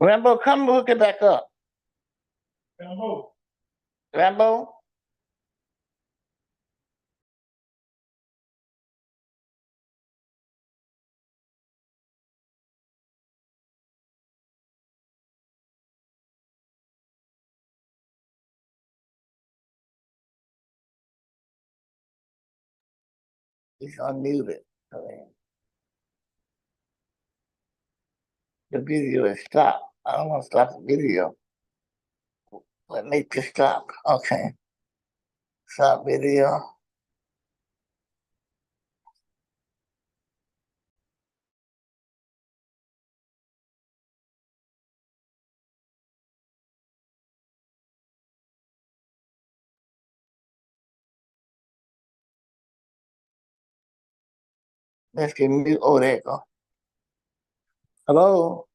Rambo, come hook it back up. Rambo? He's unmuted. The video is stopped. I don't want to stop the video. Let me just stop. Okay. Stop video. Let's get mute. Oh, there you go. Hello?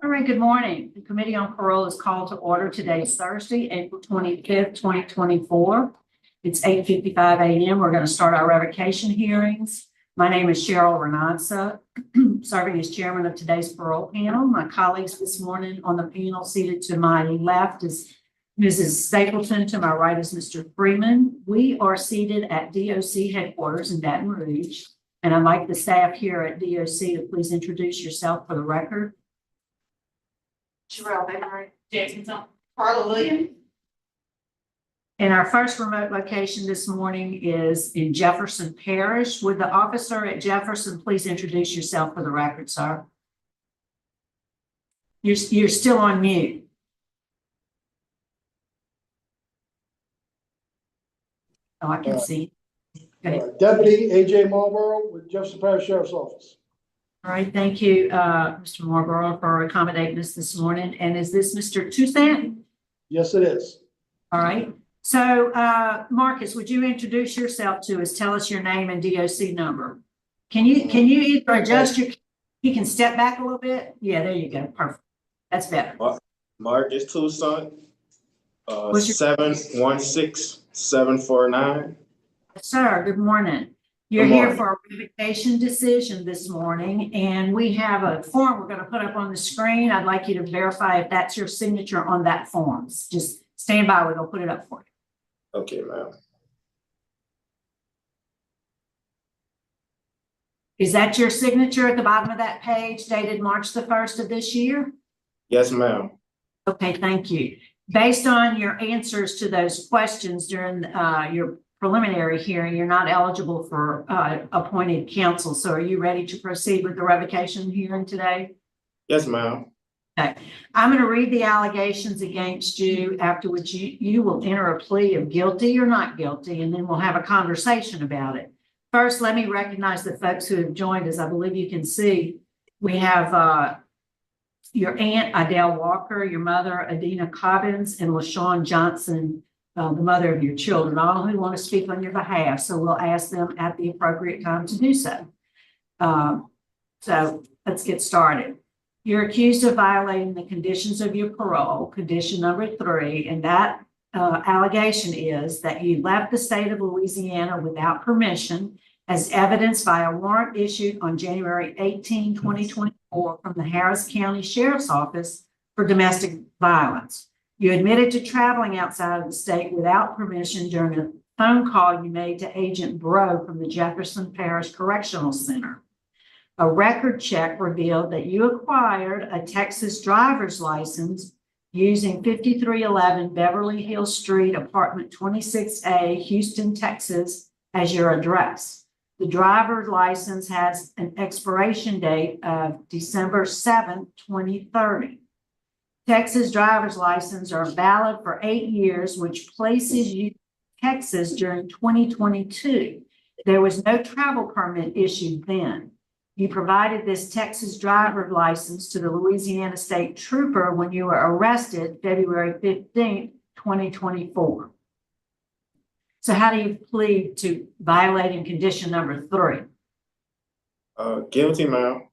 All right, good morning. The Committee on Parole is called to order. Today is Thursday, April 25th, 2024. It's 8:55 a.m. We're going to start our revocation hearings. My name is Cheryl Renanza, serving as chairman of today's parole panel. My colleagues this morning on the panel, seated to my left is Mrs. Stapleton, to my right is Mr. Freeman. We are seated at DOC headquarters in Baton Rouge, and I'd like the staff here at DOC to please introduce yourself for the record. GERALD, Jacksonville, Parole Williams. And our first remote location this morning is in Jefferson Parish. Would the officer at Jefferson please introduce yourself for the record, sir? You're still on mute. Oh, I can see. Deputy A.J. Marlboro with Jefferson Parish Sheriff's Office. All right, thank you, Mr. Marlboro, for accommodating us this morning. And is this Mr. TOUSSAINT? Yes, it is. All right. So, Marcus, would you introduce yourself to us? Tell us your name and DOC number. Can you either adjust your? You can step back a little bit. Yeah, there you go. Perfect. That's better. Marcus TOUSSAINT, 716749. Sir, good morning. You're here for a revocation decision this morning, and we have a form we're going to put up on the screen. I'd like you to verify if that's your signature on that form. Just stand by, we're going to put it up for you. Okay, ma'am. Is that your signature at the bottom of that page dated March the 1st of this year? Yes, ma'am. Okay, thank you. Based on your answers to those questions during your preliminary hearing, you're not eligible for appointed counsel. So are you ready to proceed with the revocation hearing today? Yes, ma'am. Okay. I'm going to read the allegations against you, after which you will enter a plea of guilty or not guilty, and then we'll have a conversation about it. First, let me recognize the folks who have joined us. I believe you can see we have your aunt, Adele Walker, your mother, Adina Cobbins, and LaShawn Johnson, the mother of your children, all who want to speak on your behalf. So we'll ask them at the appropriate time to do so. So let's get started. You're accused of violating the conditions of your parole, condition number 3, and that allegation is that you left the state of Louisiana without permission, as evidenced by a warrant issued on January 18, 2024 from the Harris County Sheriff's Office for domestic violence. You admitted to traveling outside of the state without permission during a phone call you made to Agent Bro from the Jefferson Parish Correctional Center. A record check revealed that you acquired a Texas driver's license using 5311 Beverly Hills Street, apartment 26A, Houston, Texas, as your address. The driver's license has an expiration date of December 7th, 2030. Texas driver's licenses are valid for 8 years, which places you in Texas during 2022. There was no travel permit issued then. You provided this Texas driver's license to the Louisiana State Trooper when you were arrested February 15th, 2024. So how do you plead to violating condition number 3? Guilty, ma'am.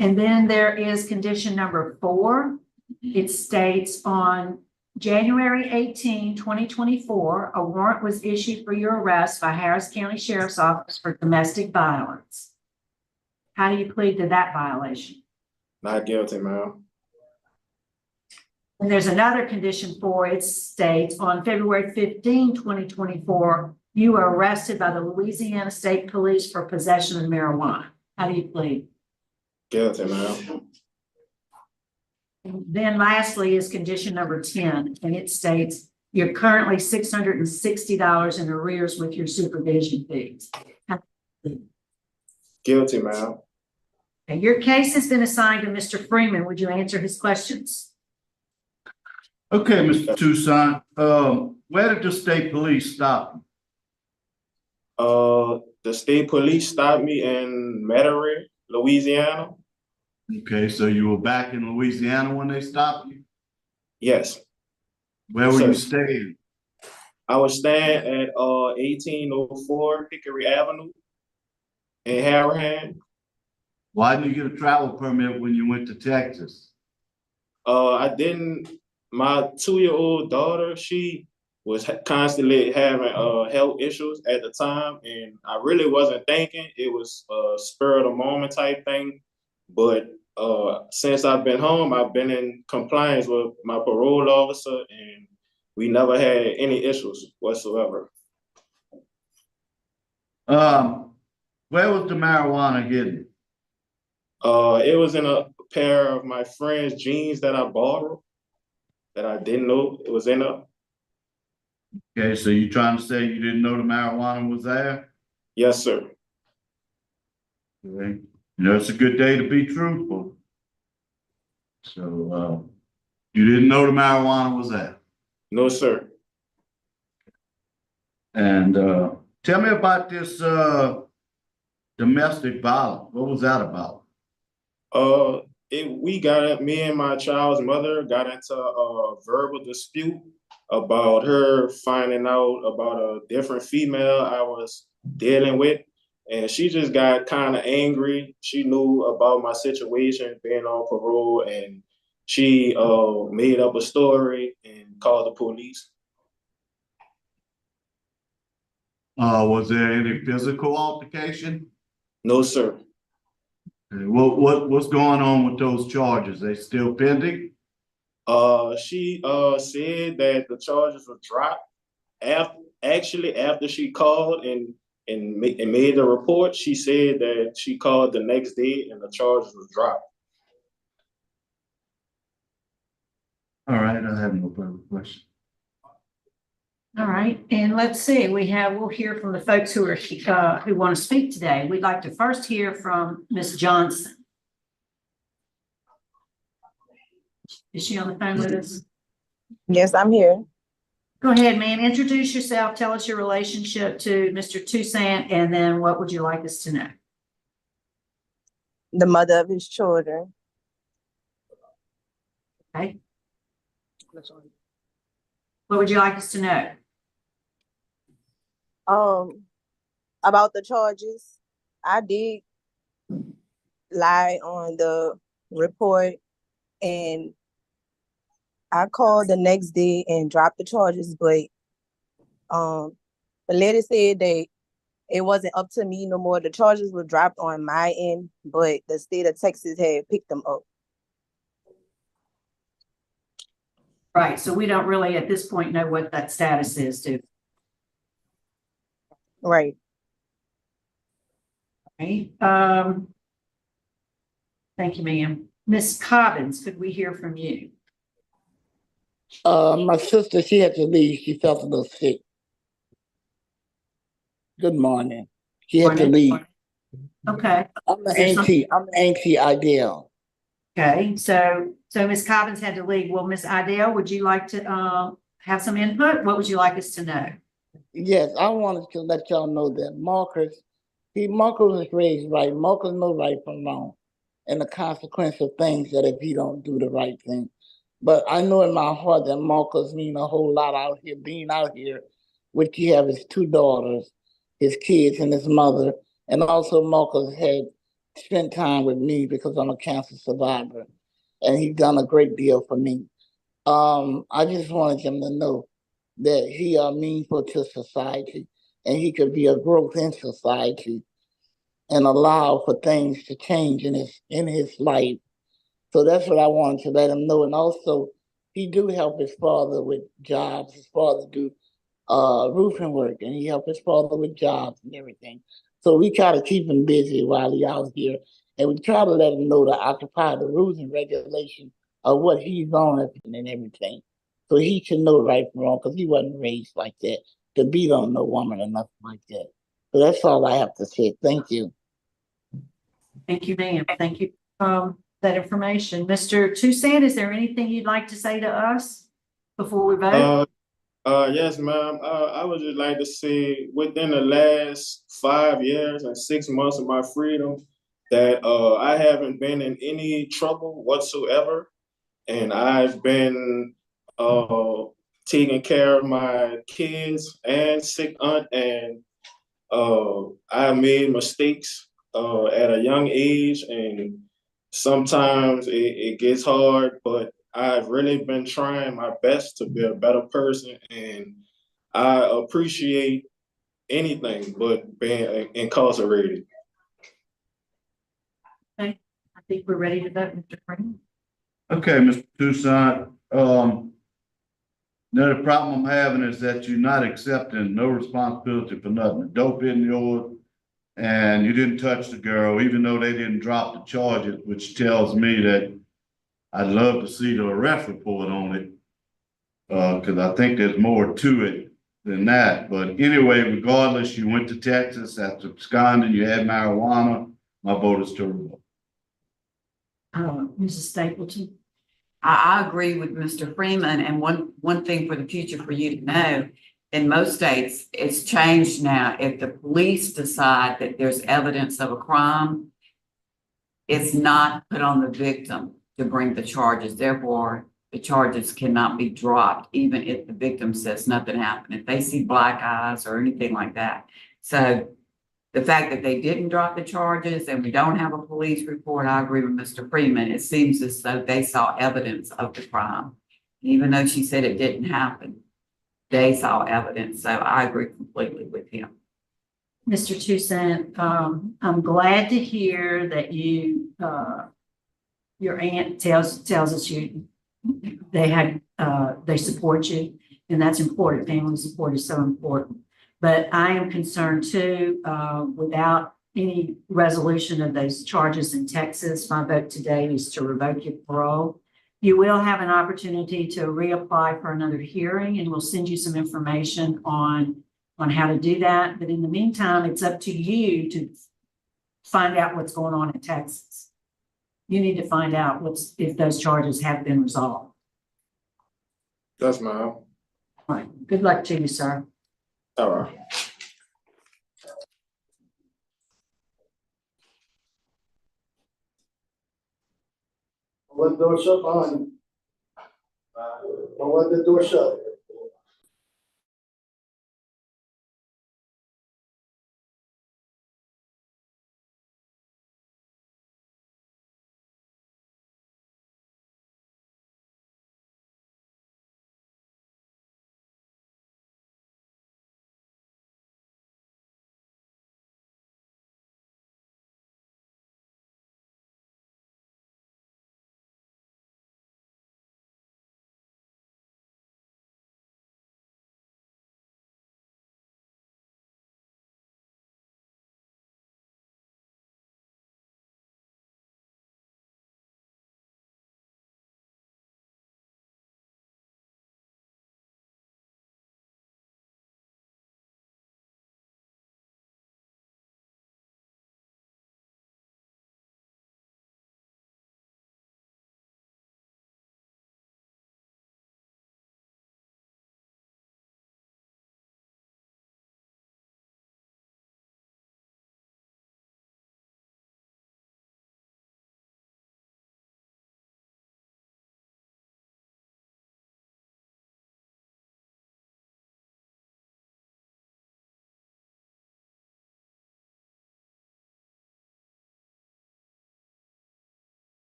And then there is condition number 4. It states on January 18, 2024, a warrant was issued for your arrest by Harris County Sheriff's Office for domestic violence. How do you plead to that violation? Not guilty, ma'am. And there's another condition 4. It states on February 15, 2024, you were arrested by the Louisiana State Police for possession of marijuana. How do you plead? Guilty, ma'am. And then lastly is condition number 10, and it states you're currently $660 in arrears with your supervision fees. Guilty, ma'am. Okay, your case has been assigned to Mr. Freeman. Would you answer his questions? Okay, Mr. TOUSSAINT, where did the state police stop you? The state police stopped me in Metairie, Louisiana. Okay, so you were back in Louisiana when they stopped you? Yes. Where were you staying? I was staying at 1804 Hickory Avenue in Harahan. Why didn't you get a travel permit when you went to Texas? I didn't. My 2-year-old daughter, she was constantly having health issues at the time, and I really wasn't thinking. It was a spur of the moment type thing. But since I've been home, I've been in compliance with my parole officer, and we never had any issues whatsoever. Where was the marijuana hidden? It was in a pair of my friend's jeans that I borrowed that I didn't know it was in a. Okay, so you trying to say you didn't know the marijuana was there? Yes, sir. Okay. You know, it's a good day to be truthful. So, you didn't know the marijuana was there? No, sir. And, tell me about this, domestic violence. What was that about? Me and my child's mother got into a verbal dispute about her finding out about a different female I was dealing with. And she just got kind of angry. She knew about my situation being on parole, and she made up a story and called the police. Was there any physical altercation? No, sir. What's going on with those charges? They still pending? She said that the charges were dropped after she called and made the report. She said that she called the next day and the charges was dropped. All right, I have no further questions. All right, and let's see, we'll hear from the folks who want to speak today. We'd like to first hear from Ms. Johnson. Is she on the phone with us? Yes, I'm here. Go ahead, ma'am. Introduce yourself. Tell us your relationship to Mr. Toussaint, and then what would you like us to know? The mother of his children. Okay. What would you like us to know? About the charges, I did lie on the report, and I called the next day and dropped the charges, but the lady said that it wasn't up to me no more. The charges were dropped on my end, but the state of Texas had picked them up. Right, so we don't really at this point know what that status is, do we? Right. Right. Thank you, ma'am. Ms. Cobbins, could we hear from you? My sister, she had to leave. She felt a little sick. Good morning. She had to leave. Okay. I'm the auntie Ideal. Okay, so Ms. Cobbins had to leave. Well, Ms. Ideal, would you like to have some input? What would you like us to know? Yes, I wanted to let y'all know that Marcus was raised right. Marcus knows right from wrong and the consequence of things that if he don't do the right thing. But I know in my heart that Marcus mean a whole lot out here, being out here, which he have his 2 daughters, his kids and his mother. And also Marcus had spent time with me because I'm a cancer survivor. And he done a great deal for me. I just wanted him to know that he are meaningful to society and he could be a growth in society and allow for things to change in his life. So that's what I wanted to let him know. And also, he do help his father with jobs. His father do roofing work, and he help his father with jobs and everything. So we try to keep him busy while he out here, and we try to let him know to occupy the rules and regulations of what he's on and everything. So he should know right from wrong, because he wasn't raised like that, to beat on no woman or nothing like that. So that's all I have to say. Thank you. Thank you, ma'am. Thank you for that information. Mr. Toussaint, is there anything you'd like to say to us before we vote? Yes, ma'am. I would just like to say within the last 5 years and 6 months of my freedom that I haven't been in any trouble whatsoever. And I've been taking care of my kids and sick aunt, and I made mistakes at a young age, and sometimes it gets hard, but I've really been trying my best to be a better person, and I appreciate anything but being incarcerated. Okay, I think we're ready to vote, Mr. Green. Okay, Mr. Toussaint, now the problem I'm having is that you're not accepting no responsibility for nothing. The dope isn't yours, and you didn't touch the girl, even though they didn't drop the charges, which tells me that I'd love to see the arrest report on it. Cause I think there's more to it than that. But anyway, regardless, you went to Texas after absconding, you had marijuana, my vote is to revoke. Mrs. Stapleton. I agree with Mr. Freeman, and one thing for the future for you to know, in most states, it's changed now. If the police decide that there's evidence of a crime, it's not put on the victim to bring the charges. Therefore, the charges cannot be dropped, even if the victim says nothing happened, if they see black eyes or anything like that. So the fact that they didn't drop the charges and we don't have a police report, I agree with Mr. Freeman. It seems as though they saw evidence of the crime. Even though she said it didn't happen, they saw evidence. So I agree completely with him. Mr. Toussaint, I'm glad to hear that you, your aunt tells us they support you, and that's important. Family support is so important. But I am concerned too, without any resolution of those charges in Texas, my vote today is to revoke your parole. You will have an opportunity to reapply for another hearing, and we'll send you some information on how to do that. But in the meantime, it's up to you to find out what's going on in Texas. You need to find out if those charges have been resolved. That's mine. All right. Good luck to you, sir. All right. Let the door shut behind you. Don't let the door shut.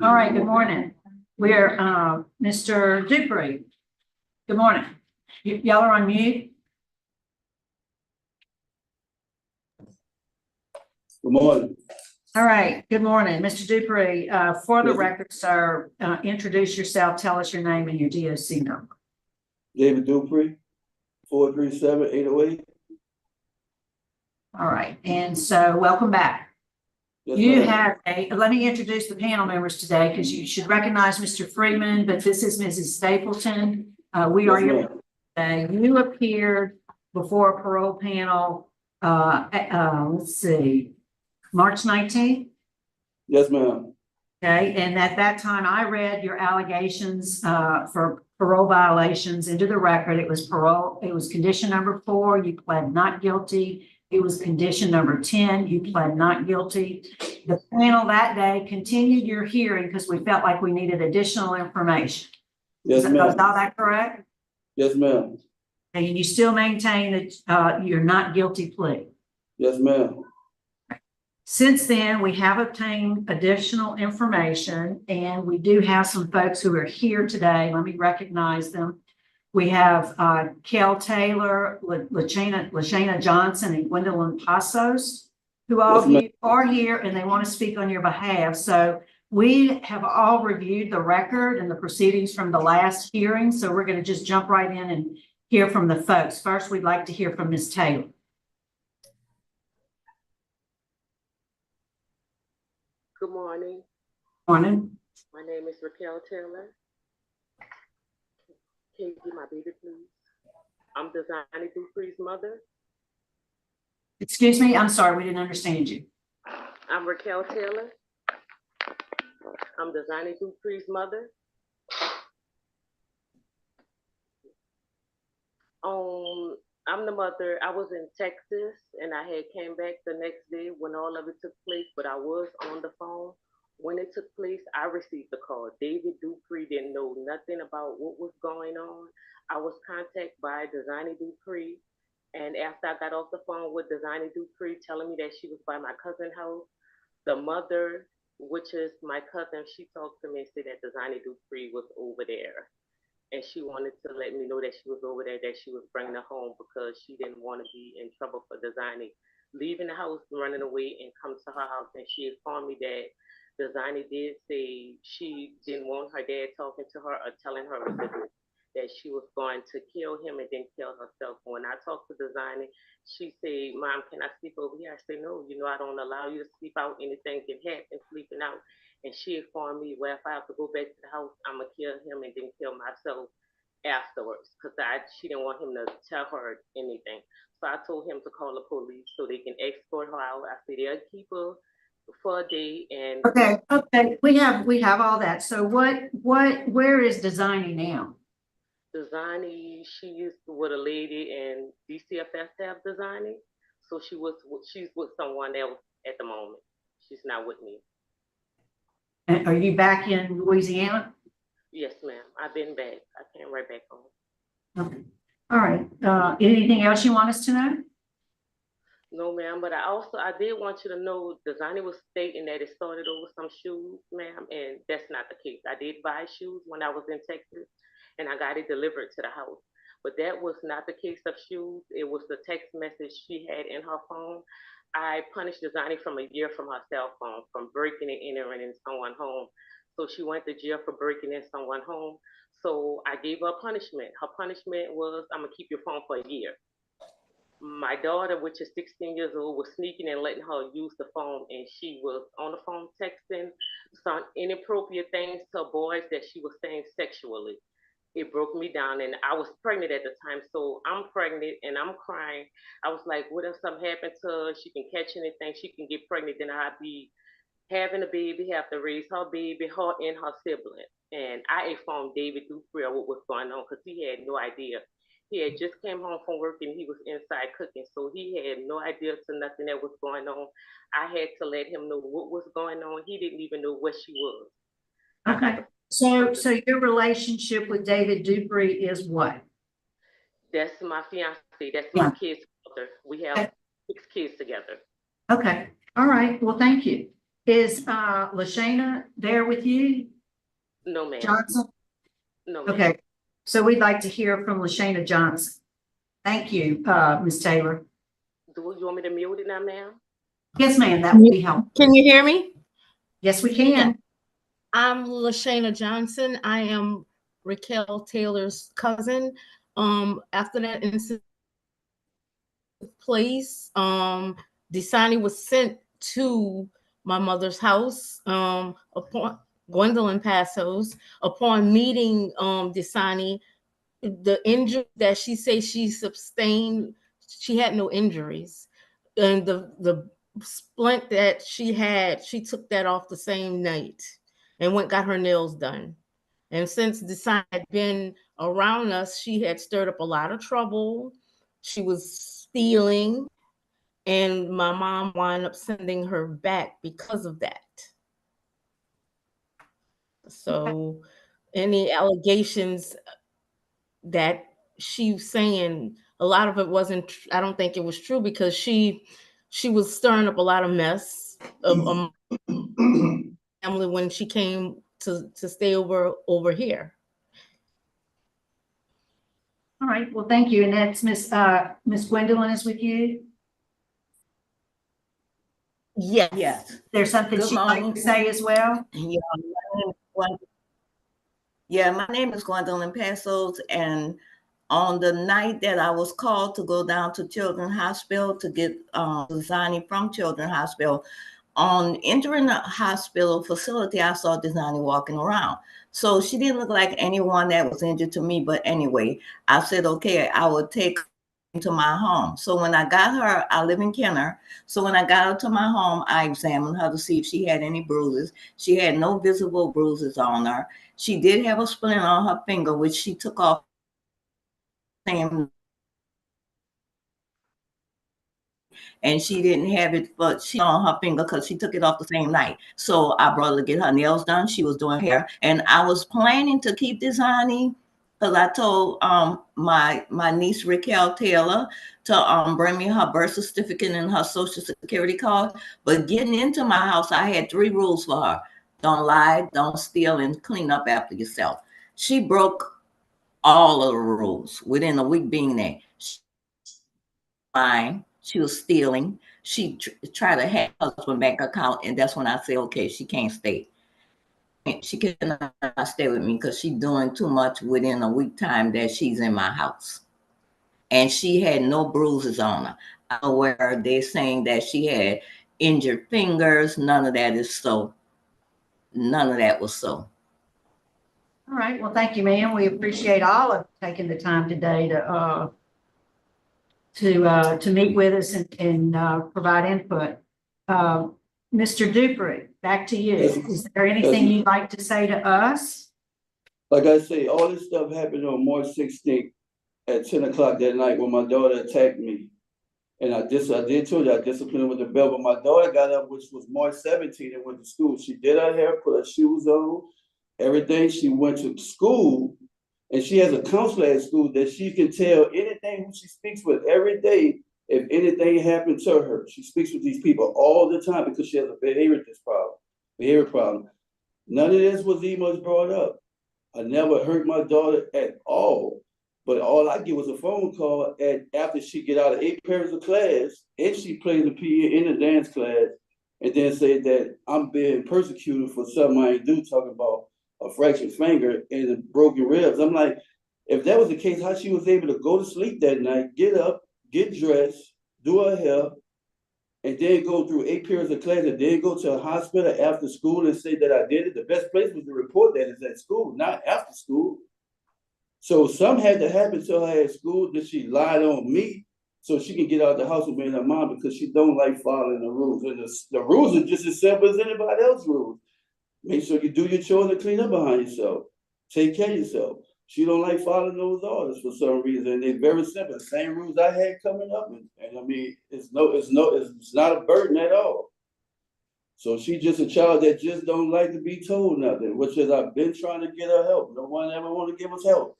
All right, good morning. We're, Mr. DUPRE. Good morning. Y'all are on mute. Good morning. All right, good morning, Mr. DUPRE. For the record, sir, introduce yourself, tell us your name and your DOC number. David DUPRE, 437-808. All right, and so welcome back. Yes, You ma'am. have let me introduce the panel members today because you should recognize Mr. Freeman, but this is Mrs. Stapleton. We are Yes, your you appeared before a parole panel, let's see, March 19th. Yes, ma'am. Okay, and at that time, I read your allegations for parole violations into the record. It was parole, it was condition number 4, you pled not guilty. It was condition number 10, you pled not guilty. The panel that day continued your hearing because we felt like we needed additional information. Yes, Is ma'am. all that correct? Yes, ma'am. And you still maintain that you're not guilty plea? Yes, ma'am. Since then, we have obtained additional information, and we do have some folks who are here today. Let me recognize them. We have Kel Taylor, Lashana Johnson, and Gwendolyn Pasos, who all Yes, are here, and they want to speak on your behalf. So we have all reviewed the record and the proceedings from the last hearing, so we're going to just jump right in and hear from the folks. First, we'd like to hear from Ms. Taylor. Good morning. Morning. My name is Raquel Taylor. Can you get my baby, please? I'm Designing Dupre's mother. Excuse me, I'm sorry, we didn't understand you. I'm Raquel Taylor. I'm Designing Dupre's mother. I'm the mother. I was in Texas and I had came back the next day when all of it took place, but I was on the phone. When it took place, I received the call. David DUPRE didn't know nothing about what was going on. I was contacted by Designing DUPRE, and after I got off the phone with Designing DUPRE telling me that she was by my cousin's house, the mother, which is my cousin, she talked to me and said that Designing DUPRE was over there. And she wanted to let me know that she was over there, that she was bringing her home because she didn't want to be in trouble for Designing leaving the house, running away, and come to her house. And she informed me that Designing did say she didn't want her dad talking to her or telling her that she was going to kill him and then kill herself. When I talked to Designing, she said, "Mom, can I sleep over here?" I said, "No, you know, I don't allow you to sleep out. Anything can happen sleeping out." And she informed me, well, if I have to go back to the house, I'm going to kill him and then kill myself afterwards because she didn't want him to tell her anything. So I told him to call the police so they can escort her out. I said, they'll keep her for a day. And okay, we have all that. So where is Designing now? Designing, she used to with a lady in DC-REV have Designing. So she's with someone else at the moment. She's not with me. And are you back in Louisiana? Yes, ma'am. I've been back. I came right back home. Okay. All right. Anything else you want us to know? No, ma'am. But I did want you to know, Designing was stating that it started over some shoes, ma'am, and that's not the case. I did buy shoes when I was in Texas, and I got it delivered to the house. But that was not the case of shoes. It was the text message she had in her phone. I punished Designing from a year from her cell phone, from breaking and entering in someone's home. So she went to jail for breaking in someone's home. So I gave her a punishment. Her punishment was, I'm gonna keep your phone for a year. My daughter, which is 16 years old, was sneaking and letting her use the phone, and she was on the phone texting some inappropriate things to boys that she was saying sexually. It broke me down, and I was pregnant at the time, so I'm pregnant and I'm crying. I was like, what if something happened to her? She can catch anything, she can get pregnant, then I'd be having a baby, have to raise her baby, her and her sibling. And I informed David DUPRE what was going on because he had no idea. He had just came home from work and he was inside cooking, so he had no idea to nothing that was going on. I had to let him know what was going on. He didn't even know what she was. Okay. So your relationship with David DUPRE is what? That's my fiance. That's my kid's mother. We have 6 kids together. Okay. All right. Well, thank you. Is Lashana there with you, No, ma'am. Johnson? No, ma'am. Okay, so we'd like to hear from Lashana Johnson. Thank you, Ms. Taylor. Do you want me to mute it now, ma'am? Yes, ma'am, that would be helpful. Can you hear me? Yes, we can. I'm Lashana Johnson. I am Raquel Taylor's cousin. After that incident took place, DeSani was sent to my mother's house upon Gwendolyn Passos. Upon meeting DeSani, the injury that she says she sustained, she had no injuries. And the splint that she had, she took that off the same night and got her nails done. And since DeSani had been around us, she had stirred up a lot of trouble. She was stealing, and my mom wound up sending her back because of that. So any allegations that she's saying, a lot of it wasn't, I don't think it was true, because she was stirring up a lot of mess of family when she came to stay over here. All right, well, thank you. And that's Miss Gwendolyn is with you? Yes. Yes. There's something Good she'd like morning. to say as well? Yeah, my name is Gwendolyn Passos, and on the night that I was called to go down to Children's Hospital to get DeSani from Children's Hospital, on entering the hospital facility, I saw DeSani walking around. So she didn't look like anyone that was injured to me. But anyway, I said, okay, I would take her to my home. So when I got her, I live in Kenner. So when I got her to my home, I examined her to see if she had any bruises. She had no visible bruises on her. She did have a splint on her finger, which she took off. And she didn't have it, but she on her finger because she took it off the same night. So I brought her to get her nails done. She was doing hair, and I was planning to keep DeSani because I told my niece Raquel Taylor to bring me her birth certificate and her social security card. But getting into my house, I had 3 rules for her: don't lie, don't steal, and clean up after yourself. She broke all of the rules within a week being there. She was stealing. She tried to hack her husband's bank account, and that's when I said, okay, she can't stay. She cannot stay with me because she's doing too much within a week time that she's in my house. And she had no bruises on her. I know where they're saying that she had injured fingers. None of that is so. None of that was so. All right, well, thank you, ma'am. We appreciate all of taking the time today to meet with us and provide input. Mr. DUPRE, back to you. Yes. Is there anything you'd like to say to us? Like I say, all this stuff happened on March 16th at 10 o'clock that night when my daughter attacked me. And I did tell you I disciplined her with the belt, but my daughter got up, which was March 17th, and went to school. She did her hair, put her shoes on, everything. She went to school, and she has a counselor at school that she can tell anything who she speaks with every day if anything happened to her. She speaks with these people all the time because she has a behavior problem. None of this was even brought up. I never hurt my daughter at all. But all I get was a phone call after she get out of 8 periods of class, and she plays the PE in the dance class, and then say that I'm being persecuted for something I ain't do, talking about a fractured finger and the broken ribs. I'm like, if that was the case, how she was able to go to sleep that night, get up, get dressed, do her hair, and then go through 8 periods of class, and then go to a hospital after school and say that I did it? The best place was to report that is at school, not after school. So something had to happen to her at school that she lied on me so she can get out of the house with me and her mom, because she don't like following the rules. And the rules are just as simple as anybody else's rules. Make sure you do your chores and clean up behind yourself. Take care of yourself. She don't like following those orders for some reason. And they're very simple. The same rules I had coming up. And I mean, it's not a burden at all. So she's just a child that just don't like to be told nothing, which is I've been trying to get her help. No one ever want to give us help.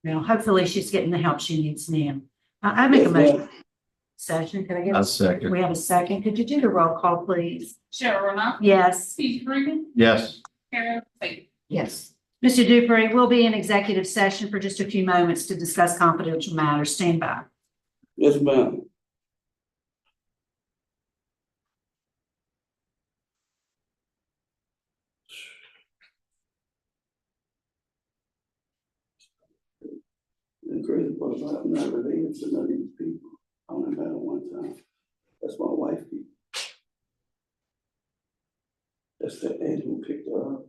Well, hopefully she's getting the help she needs now. I make a motion. session. Can I get A second. We have a second. Could you do the roll call, please? Cheryl Renata. Yes. Steve Freeman. Yes. Karen Bates. Yes. Mr. DUPRE, we'll be in executive session for just a few moments to discuss confidential matters. Stand by. Yes, ma'am. The crazy part is I'm not related to none of these people. I only met them one time. That's my wife. That's the Ed who picked her up.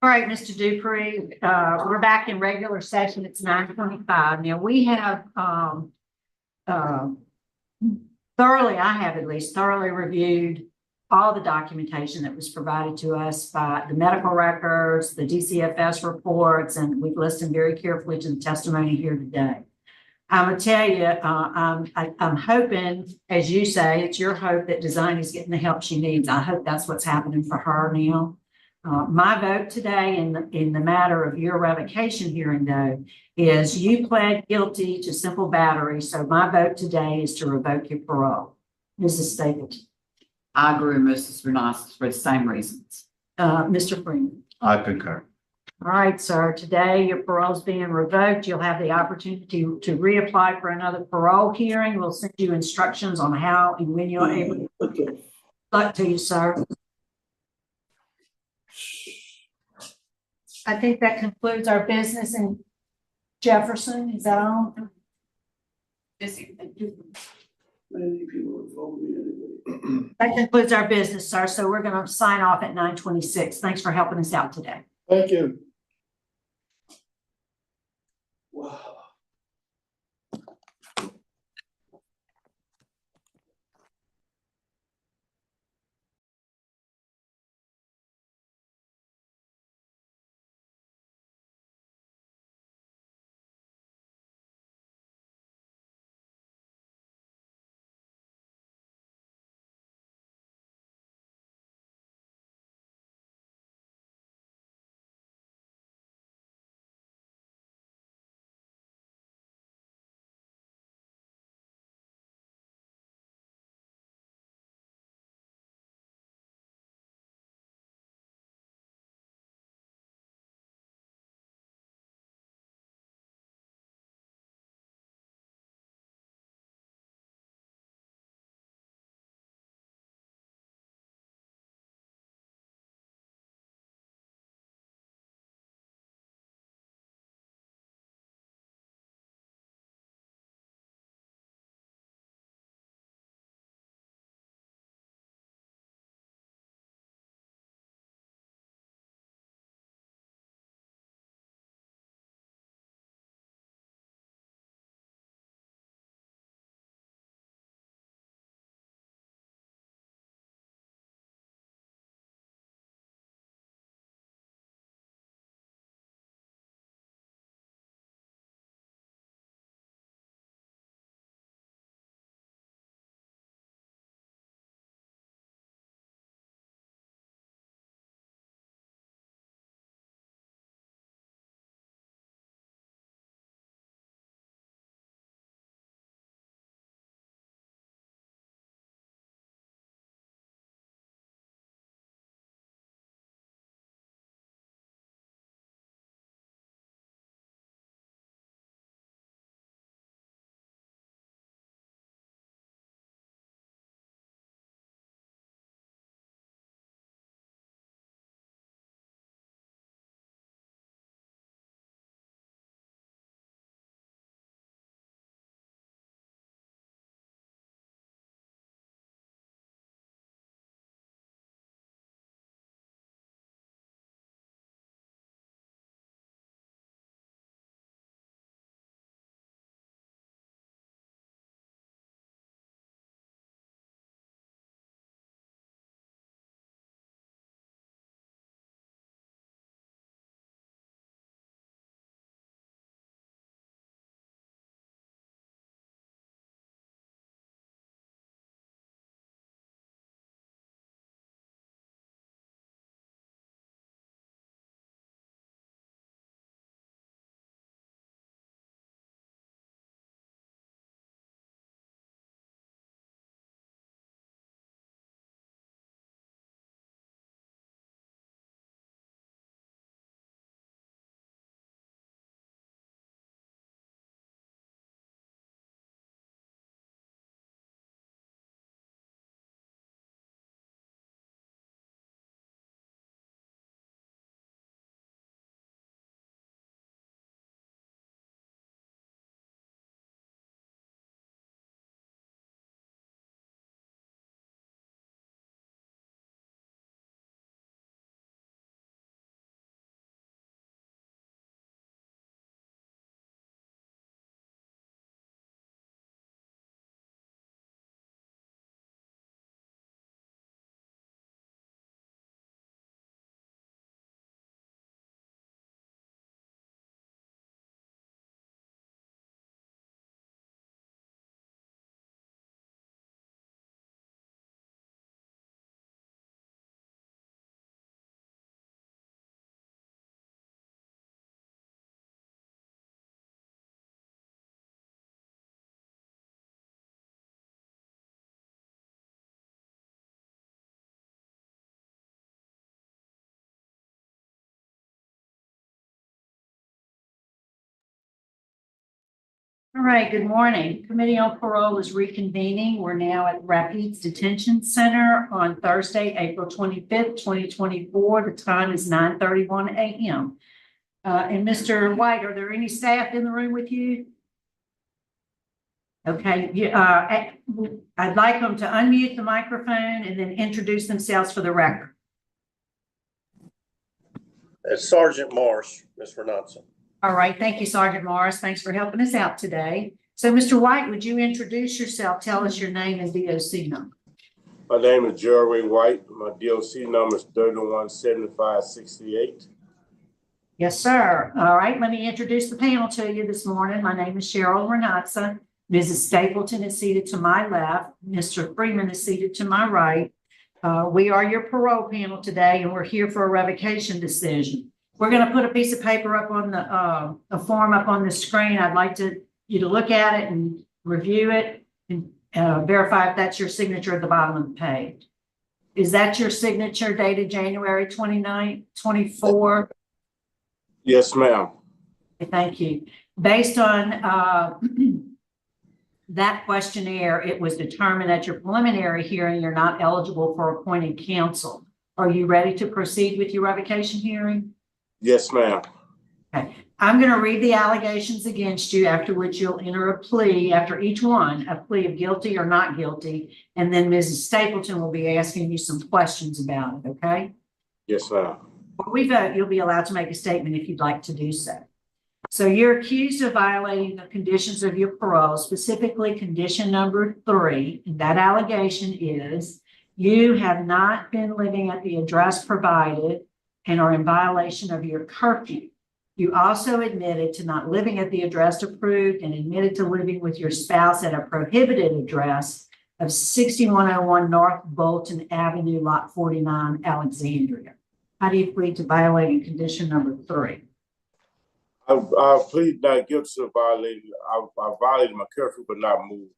All right, Mr. DUPRE, we're back in regular session. It's 9:25. Now, we have thoroughly, I have at least thoroughly reviewed all the documentation that was provided to us by the medical records, the DCFS reports, and we've listened very carefully to the testimony here today. I'm gonna tell you, I'm hoping, as you say, it's your hope that Design is getting the help she needs. I hope that's what's happening for her now. My vote today in the matter of your revocation hearing, though, is you pled guilty to simple battery. So my vote today is to revoke your parole. Mrs. Stapleton. I agree with Mrs. Renasis for the same reasons. Mr. Freeman. I concur. All right, sir. Today your parole is being revoked. You'll have the opportunity to reapply for another parole hearing. We'll send you instructions on how and when you're able to. Luck to you, sir. I think that concludes our business in Jefferson. Is that all? Many people would vote me anyway. That concludes our business, sir. So we're going to sign off at 9:26. Thanks for helping us out today. Thank you. Wow. All right, good morning. Committee on Parole is reconvening. We're now at Rapides Detention Center on Thursday, April 25th, 2024. The time is 9:31 a.m. And Mr. White, are there any staff in the room with you? Okay, I'd like them to unmute the microphone and then introduce themselves for the record. It's Sergeant Marsh, Ms. Renanson. All right, thank you, Sergeant Morris. Thanks for helping us out today. So, Mr. White, would you introduce yourself? Tell us your name and DOC number. My name is Gerald White. My DOC number is 317568. Yes, sir. All right, let me introduce the panel to you this morning. My name is Cheryl Renatza. Mrs. Stapleton is seated to my left. Mr. Freeman is seated to my right. We are your parole panel today, and we're here for a revocation decision. We're going to put a piece of paper up on the a form up on the screen. I'd like you to look at it and review it and verify if that's your signature at the bottom of the page. Is that your signature dated January 29th, 24? Yes, ma'am. Thank you. Based on that questionnaire, it was determined at your preliminary hearing you're not eligible for appointed counsel. Are you ready to proceed with your revocation hearing? Yes, ma'am. Okay. I'm going to read the allegations against you, after which you'll enter a plea after each one, a plea of guilty or not guilty. And then Mrs. Stapleton will be asking you some questions about it, okay? Yes, ma'am. Before we vote, you'll be allowed to make a statement if you'd like to do so. So you're accused of violating the conditions of your parole, specifically condition number 3. And that allegation is you have not been living at the address provided and are in violation of your curfew. You also admitted to not living at the address approved and admitted to living with your spouse at a prohibited address of 6101 North Bolton Avenue, Lot 49, Alexandria. How do you plead to violating condition number 3? I plead not guilty to violating. I violated my curfew, but not moved.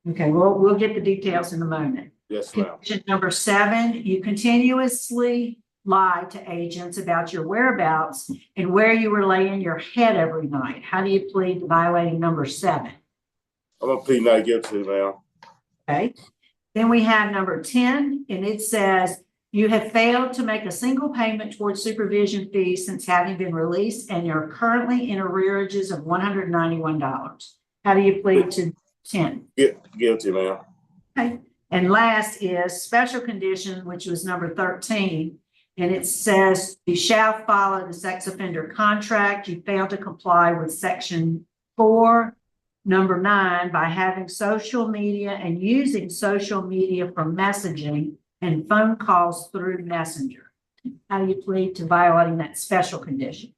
Okay, well, we'll get the details in a moment. Yes, ma'am. Condition number 7, you continuously lied to agents about your whereabouts and where you were laying your head every night. How do you plead to violating number 7? I'm gonna plead not guilty, ma'am. Okay. Then we have number 10, and it says you have failed to make a single payment towards supervision fees since having been released, and you're currently in arrearages of $191. How do you plead to 10? Guilty, ma'am. Okay. And last is special condition, which was number 13. And it says you shall follow the sex offender contract. You failed to comply with section 4, number 9, by having social media and using social media for messaging and phone calls through Messenger. How do you plead to violating that special condition?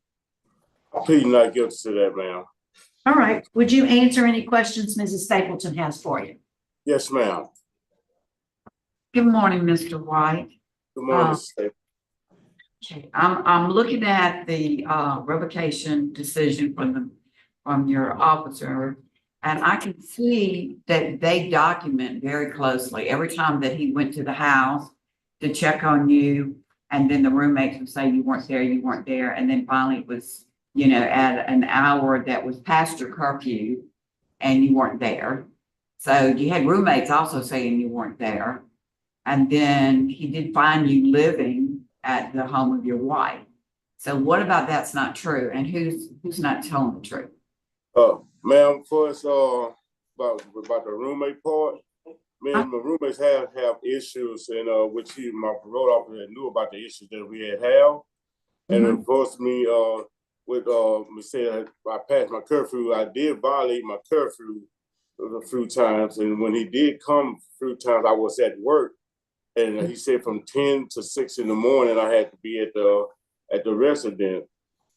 I plead not guilty to that, ma'am. All right. Would you answer any questions Mrs. Stapleton has for you? Yes, ma'am. Good morning, Mr. White. Good morning, Mrs. Stapleton. Okay, I'm looking at the revocation decision from your officer, and I can see that they document very closely every time that he went to the house to check on you, and then the roommates would say you weren't there, and then finally it was, at an hour that was past your curfew, and you weren't there. So you had roommates also saying you weren't there, and then he did find you living at the home of your wife. So what about that's not true? And who's not telling the truth? Ma'am, first, about the roommate part, me and my roommates have issues, and which my parole officer knew about the issues that we had. And of course, me saying I passed my curfew, I did violate my curfew a few times. And when he did come a few times, I was at work. And he said from 10 to 6 in the morning, I had to be at the residence.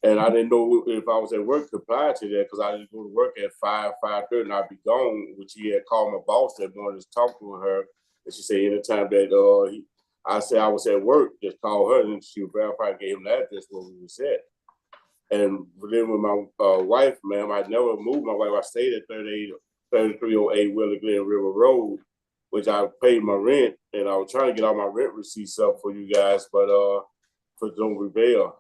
And I didn't know if I was at work to apply to that, because I didn't go to work at 5:30, and I'd be gone, which he had called my boss that morning to talk to her. And she said anytime that I said I was at work, just call her, and she would verify and gave him the address where we was at. And then with my wife, ma'am, I never moved my wife. I stayed at 3308 Willow Glen River Road, which I paid my rent, and I was trying to get all my rent receipts up for you guys, but for Don't Prevail.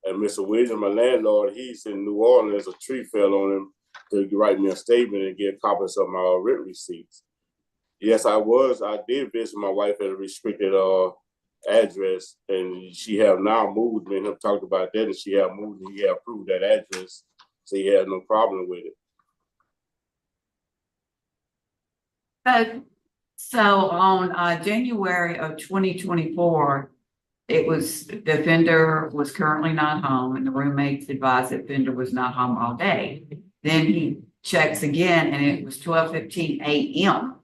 And Mr. Williams, my landlord, he's in New Orleans, a tree fell on him, to write me a statement and get copies of my rent receipts. Yes, I did visit my wife at a restricted address, and she have now moved. Me and him talked about that, and she have moved, and he have approved that address, so he had no problem with it. So on January of 2024, it was the offender was currently not home, and the roommates advised the offender was not home all day. Then he checks again, and it was 12:15 a.m.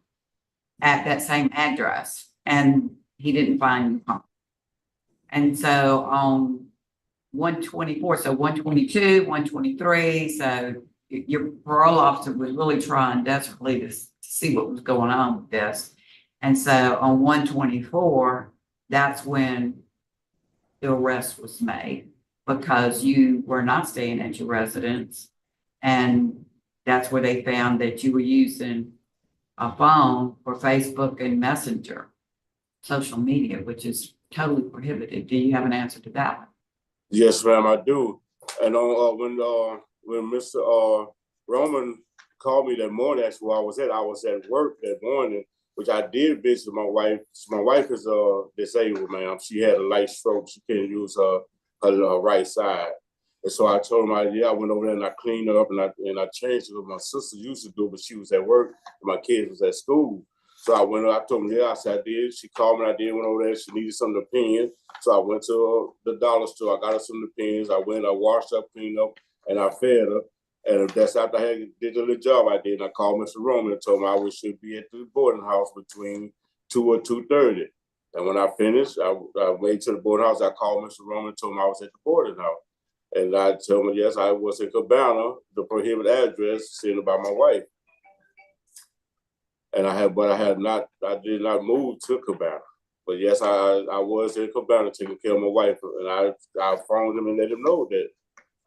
at that same address, and he didn't find you home. And so on 124, so 122, 123, so your parole officer was really trying desperately to see what was going on with this. And so on 124, that's when the arrest was made, because you were not staying at your residence. And that's where they found that you were using a phone for Facebook and Messenger, social media, which is totally prohibited. Do you have an answer to that? Yes, ma'am, I do. And when Mr. Roman called me that morning, that's where I was at work that morning, which I did visit my wife. My wife is disabled, ma'am. She had a light stroke. She can't use her right side. And so I told him, I went over there and I cleaned her up and I changed it. What my sister used to do, but she was at work and my kids was at school. So I told her, I said I did. She called me, I went over there. She needed some of the pens. So I went to the dollar store. I got her some of the pens. I washed up, cleaned up, and I fed her. And that's after I did the little job I did. And I called Mr. Roman and told him I should be at the boarding house between 2 or 2:30. And when I finished, I went to the boarding house. I called Mr. Roman and told him I was at the boarding house. And I told him, yes, I was in Cabana, the prohibited address sent by my wife. And I did not move to Cabana. But yes, I was in Cabana taking care of my wife. And I phoned him and let him know that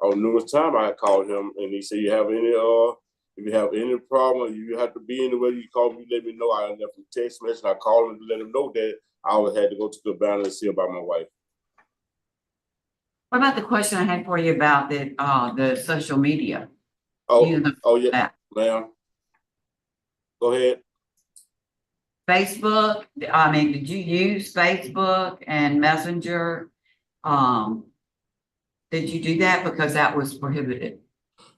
on numerous times I called him and he said, if you have any problem, you have to be anywhere, you call me, let me know. I left a text message. I called him to let him know that I had to go to Cabana and see about my wife. What about the question I had for you about the social media? Yeah, ma'am. Go ahead. Facebook, I mean, did you use Facebook and Messenger? Did you do that? Because that was prohibited.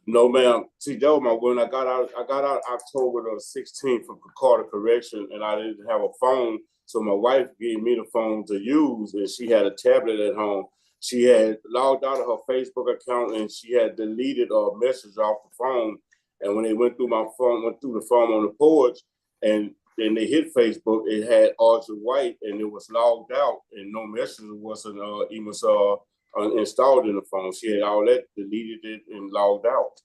No, ma'am. See, that was when I got out October the 16th from Carter Correction, and I didn't have a phone. So my wife gave me the phone to use, and she had a tablet at home. She had logged out of her Facebook account and she had deleted a message off the phone. And when they went through the phone on the porch and then they hit Facebook, it had Archer White and it was logged out and no message wasn't even installed in the phone. She had all that, deleted it and logged out.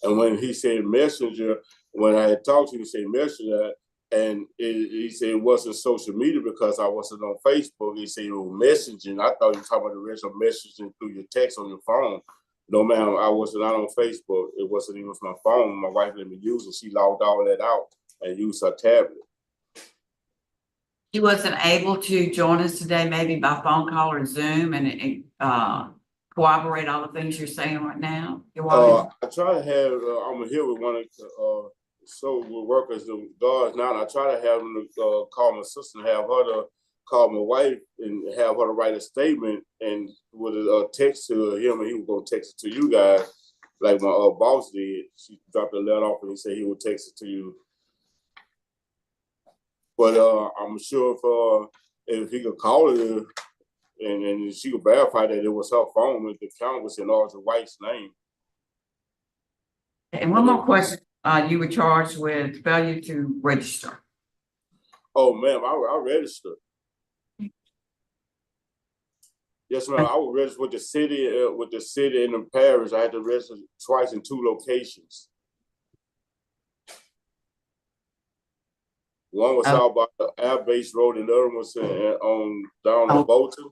And when he said Messenger, when I had talked to him, he said Messenger, and he said it wasn't social media because I wasn't on Facebook. He said it was messaging. I thought you were talking about the rest of messaging through your text on your phone. No, ma'am, I was not on Facebook. It wasn't even my phone. My wife let me use it. She logged all that out and used her tablet. You wasn't able to join us today, maybe by phone call or Zoom, and corroborate all the things you're saying right now? I try to have, I'm here with one of the social workers, the guards now, and I try to have them to call my sister and have her to call my wife and have her to write a statement and with a text to him, and he was going to text it to you guys like my boss did. She dropped a letter off and he said he would text it to you. But I'm sure if he could call her and she could verify that it was her phone, if the account was in Archer White's name. And one more question. You were charged with failure to register. Oh, ma'am, I registered. Yes, ma'am. I was registered with the city and the parish. I had to register twice in 2 locations. One was out by the Air Base Road, and the other one was down in Bolton.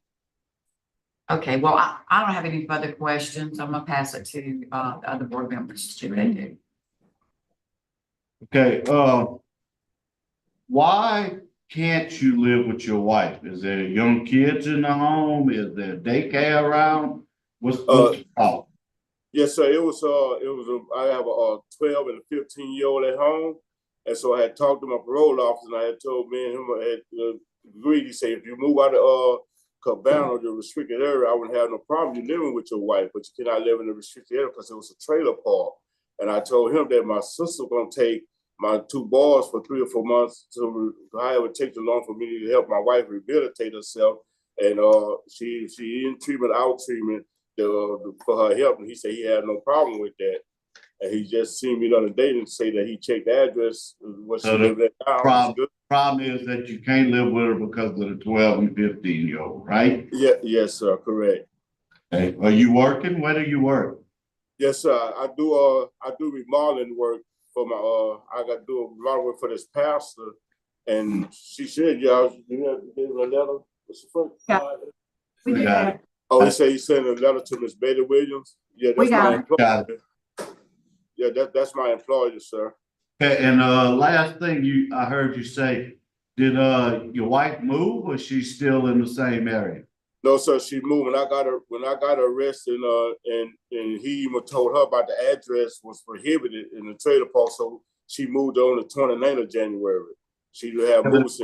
Okay, well, I don't have any further questions. I'm gonna pass it to the other board members to do. Okay, why can't you live with your wife? Is there young kids in the home? Is there daycare around? What's the problem? Yes, sir. I have a 12 and a 15-year-old at home. And so I had talked to my parole officer and I had told me and him, I had agreed. He said, if you move out of Cabana, the restricted area, I wouldn't have no problem you living with your wife, but you cannot live in the restricted area because it was a trailer park. And I told him that my sister was going to take my 2 boys for 3 or 4 months to however it takes long for me to help my wife rehabilitate herself. And she in treatment, out treatment for her help. And he said he had no problem with that. And he just seen me the other day and say that he checked the address. What she lived at now. Problem is that you can't live with her because of the 12 and 15-year-old, right? Yeah, yes, sir, correct. Okay. Are you working? Where do you work? Yes, sir. I do remodeling work for my I got to do a lot of work for this pastor. And she said, yeah, you have a letter. What's the first? Yeah. We did that. Oh, he said he sent a letter to Miss Betty Williams. Yeah, that's my employer. Yeah, that's my employer, sir. Okay, and last thing I heard you say, did your wife move or she's still in the same area? No, sir, she moved. When I got her arrested, and he even told her about the address was prohibited in the trailer park, so she moved on the 29th of January. She have moved.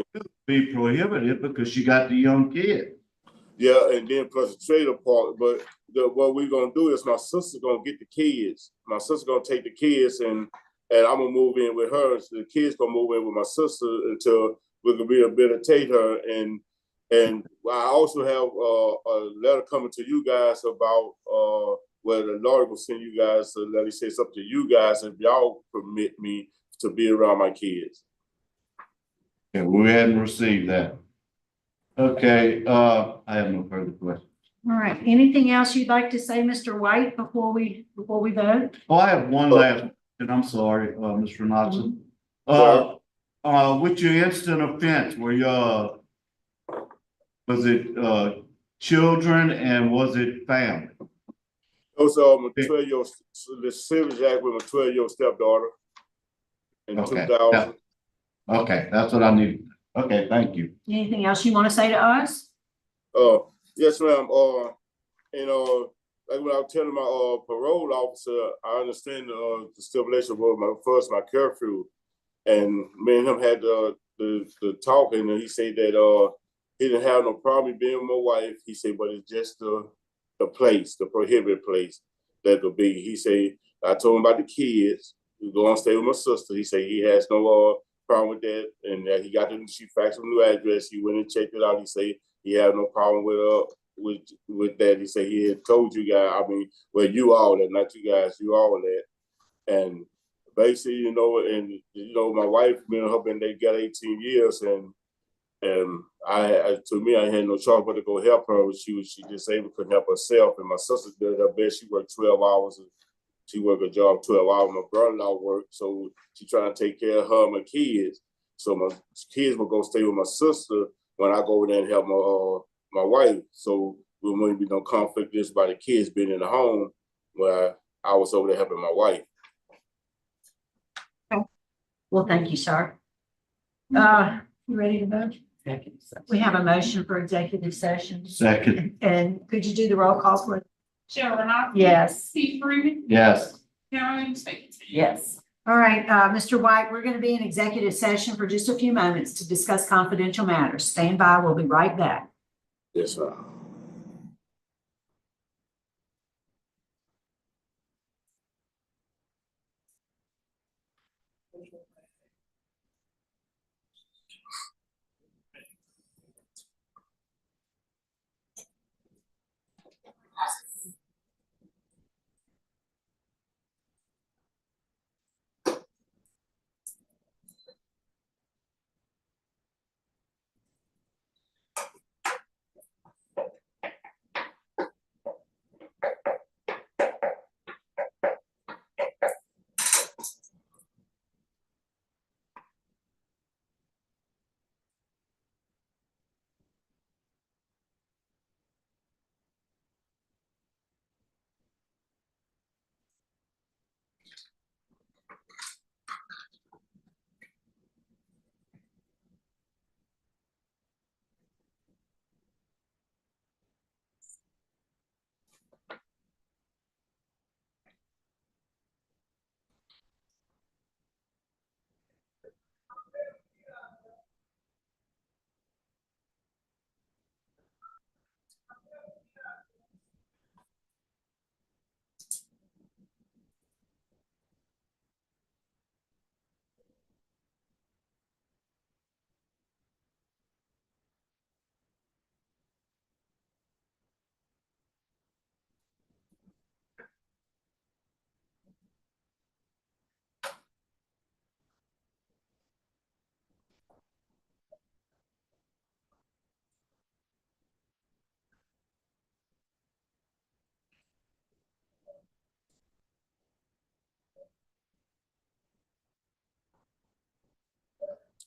Be prohibited because she got the young kid. Yeah, and then plus the trailer park. But what we're gonna do is my sister's gonna get the kids. My sister's gonna take the kids and I'm gonna move in with her. So the kids gonna move in with my sister until we can rehabilitate her. And I also have a letter coming to you guys about where the lawyer will send you guys to let me say something to you guys if y'all permit me to be around my kids. Yeah, we hadn't received that. Okay, I have no further questions. All right. Anything else you'd like to say, Mr. White, before we vote? Oh, I have one last question. I'm sorry, Mr. Knotson. With your instant offense, were you was it children and was it family? Those are my 12-year-old, the Civics Act with my 12-year-old stepdaughter in 2000. Okay, that's what I need. Okay, thank you. Anything else you want to say to us? Yes, ma'am. Like when I was telling my parole officer, I understand the stipulation was my curfew, and me and him had the talk, and he said that he didn't have no problem being with my wife. He said, but it's just the place, the prohibited place that will be. He said, I told him about the kids. We go and stay with my sister. He said he has no problem with that, and that he got the she faxed him a new address. He went and checked it out. He said he had no problem with that. He said he had told you guys. I mean, well, you all that, not you guys, you all that, and basically, my wife, me and her been together 18 years, and to me, I had no choice but to go help her. She disabled, couldn't help herself, and my sister did her best. She worked 12 hours. She worked a job 12 hours. My brother-in-law worked, so she trying to take care of her and my kids. So my kids will go stay with my sister when I go over there and help my wife. So there wouldn't be no conflict just by the kids being in the home where I was over there helping my wife. Okay. Well, thank you, sir. You ready to vote? We have a motion for executive session. Second. And could you do the roll call, please? Cheryl, yes. Steve Freeman, Yes. Carolyn Speaking. Yes. All right, Mr. White, we're going to be in executive session for just a few moments to discuss confidential matters. Stand by. We'll be right back. Yes, sir.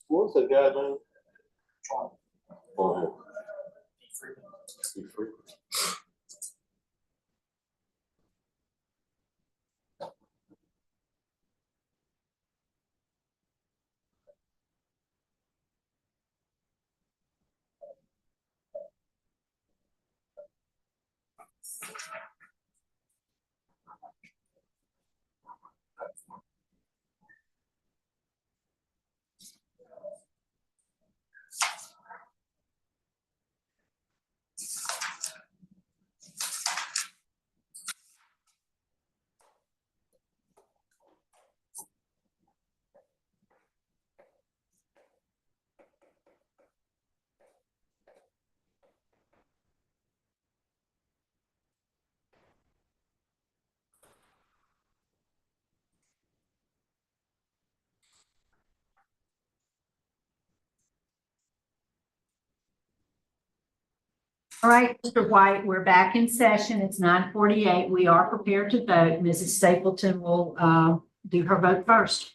What's the guy name? Oh, be free. All right, Mr. White, we're back in session. It's 9:48. We are prepared to vote. Mrs. Stapleton will do her vote first.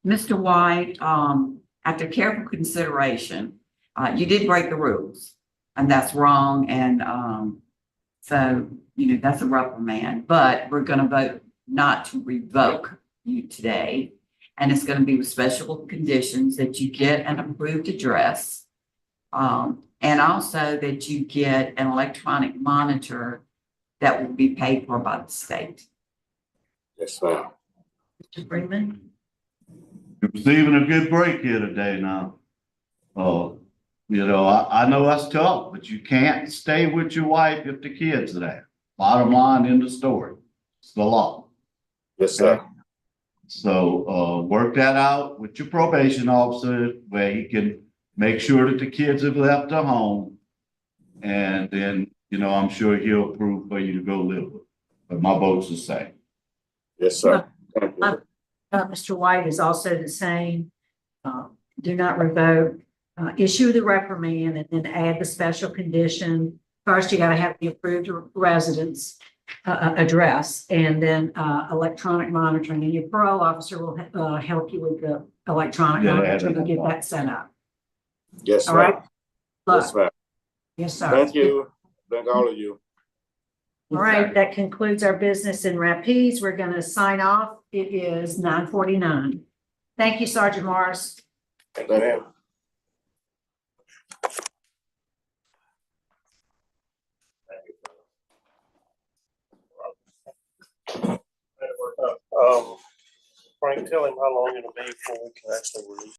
Mr. White, after careful consideration, you did break the rules, and that's wrong. And so, that's a reprimand, but we're going to vote not to revoke you today. And it's going to be with special conditions that you get an approved address. And also that you get an electronic monitor that will be paid for by the state. Yes, ma'am. Mr. Freeman? You're receiving a good break here today now. I know that's tough, but you can't stay with your wife if the kids are there. Bottom line in the story. It's the law. Yes, sir. So, work that out with your probation officer where he can make sure that the kids have left the home. And then, I'm sure he'll approve for you to go live with. But my vote's the same. Yes, sir. Mr. White is also the same. Do not revoke, issue the reprimand, and then add the special condition. First, you got to have the approved residence address, and then electronic monitoring. And your parole officer will help you with the electronic monitoring and get that set up. Yes, All right. Yes, ma'am. Yes, sir. Thank you. Thank all of you. All right, that concludes our business in Rapides. We're going to sign off. It is 9:49. Thank you, Sergeant Morris. Thank you. Frank, tell him how long it'll be before we can actually release.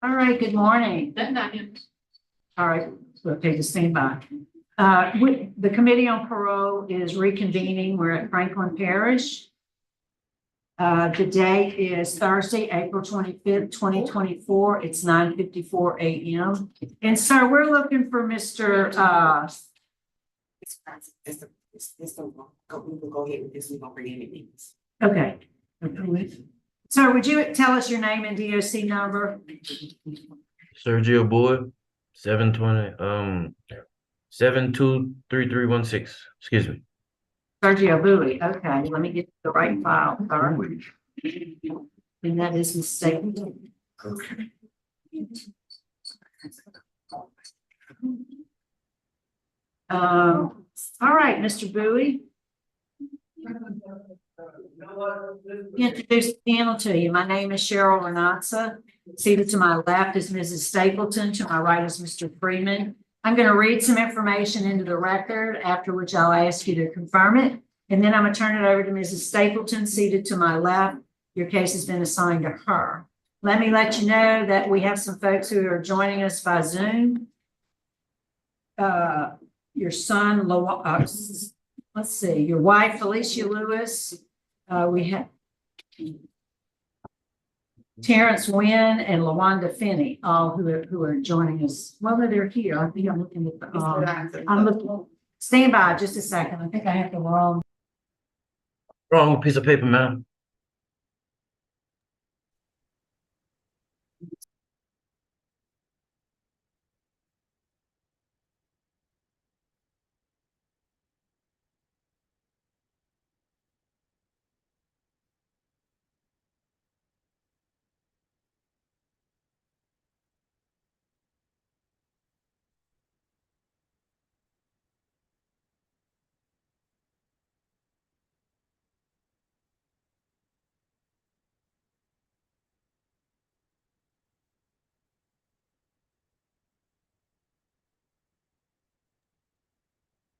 All right, good morning. That's not him. All right, okay, just stand by. The Committee on Parole is reconvening. We're at Franklin Parish. The date is Thursday, April 25th, 2024. It's 9:54 a.m. And sir, we're looking for Mr. We will go ahead with this. We don't bring any meetings. Okay. Sir, would you tell us your name and DOC number? SERGIO BOWIE, 720, 723316. Excuse me. Sergio Bowie. Okay, let me get the right file. Sorry. And that is mistaken. Okay. All right, Mr. Bowie. Introduce the panel to you. My name is Cheryl Renatza. Seated to my left is Mrs. Stapleton. To my right is Mr. Freeman. I'm going to read some information into the record, after which I'll ask you to confirm it. And then I'm going to turn it over to Mrs. Stapleton, seated to my left. Your case has been assigned to her. Let me let you know that we have some folks who are joining us by Zoom. Your son, let's see, your wife, Felicia Lewis. We have Terrence Wynn and LaWanda Finney, all who are joining us. Well, they're here. I think I'm looking at the, I'm looking, stand by just a second. I think I have the wrong. Wrong piece of paper, man.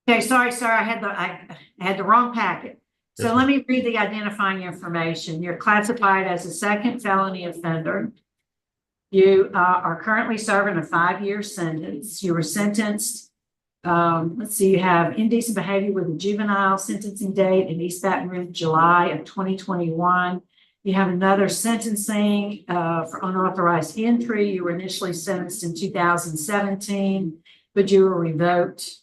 Okay, sorry, sir. I had the wrong packet. So Yes, let me read the identifying information. You're classified as a second felony offender. You are currently serving a 5-year sentence. You were sentenced. Let's see, you have indecent behavior with a juvenile sentencing date in East Baton Rouge, July of 2021. You have another sentencing for unauthorized entry. You were initially sentenced in 2017, but you were revoked.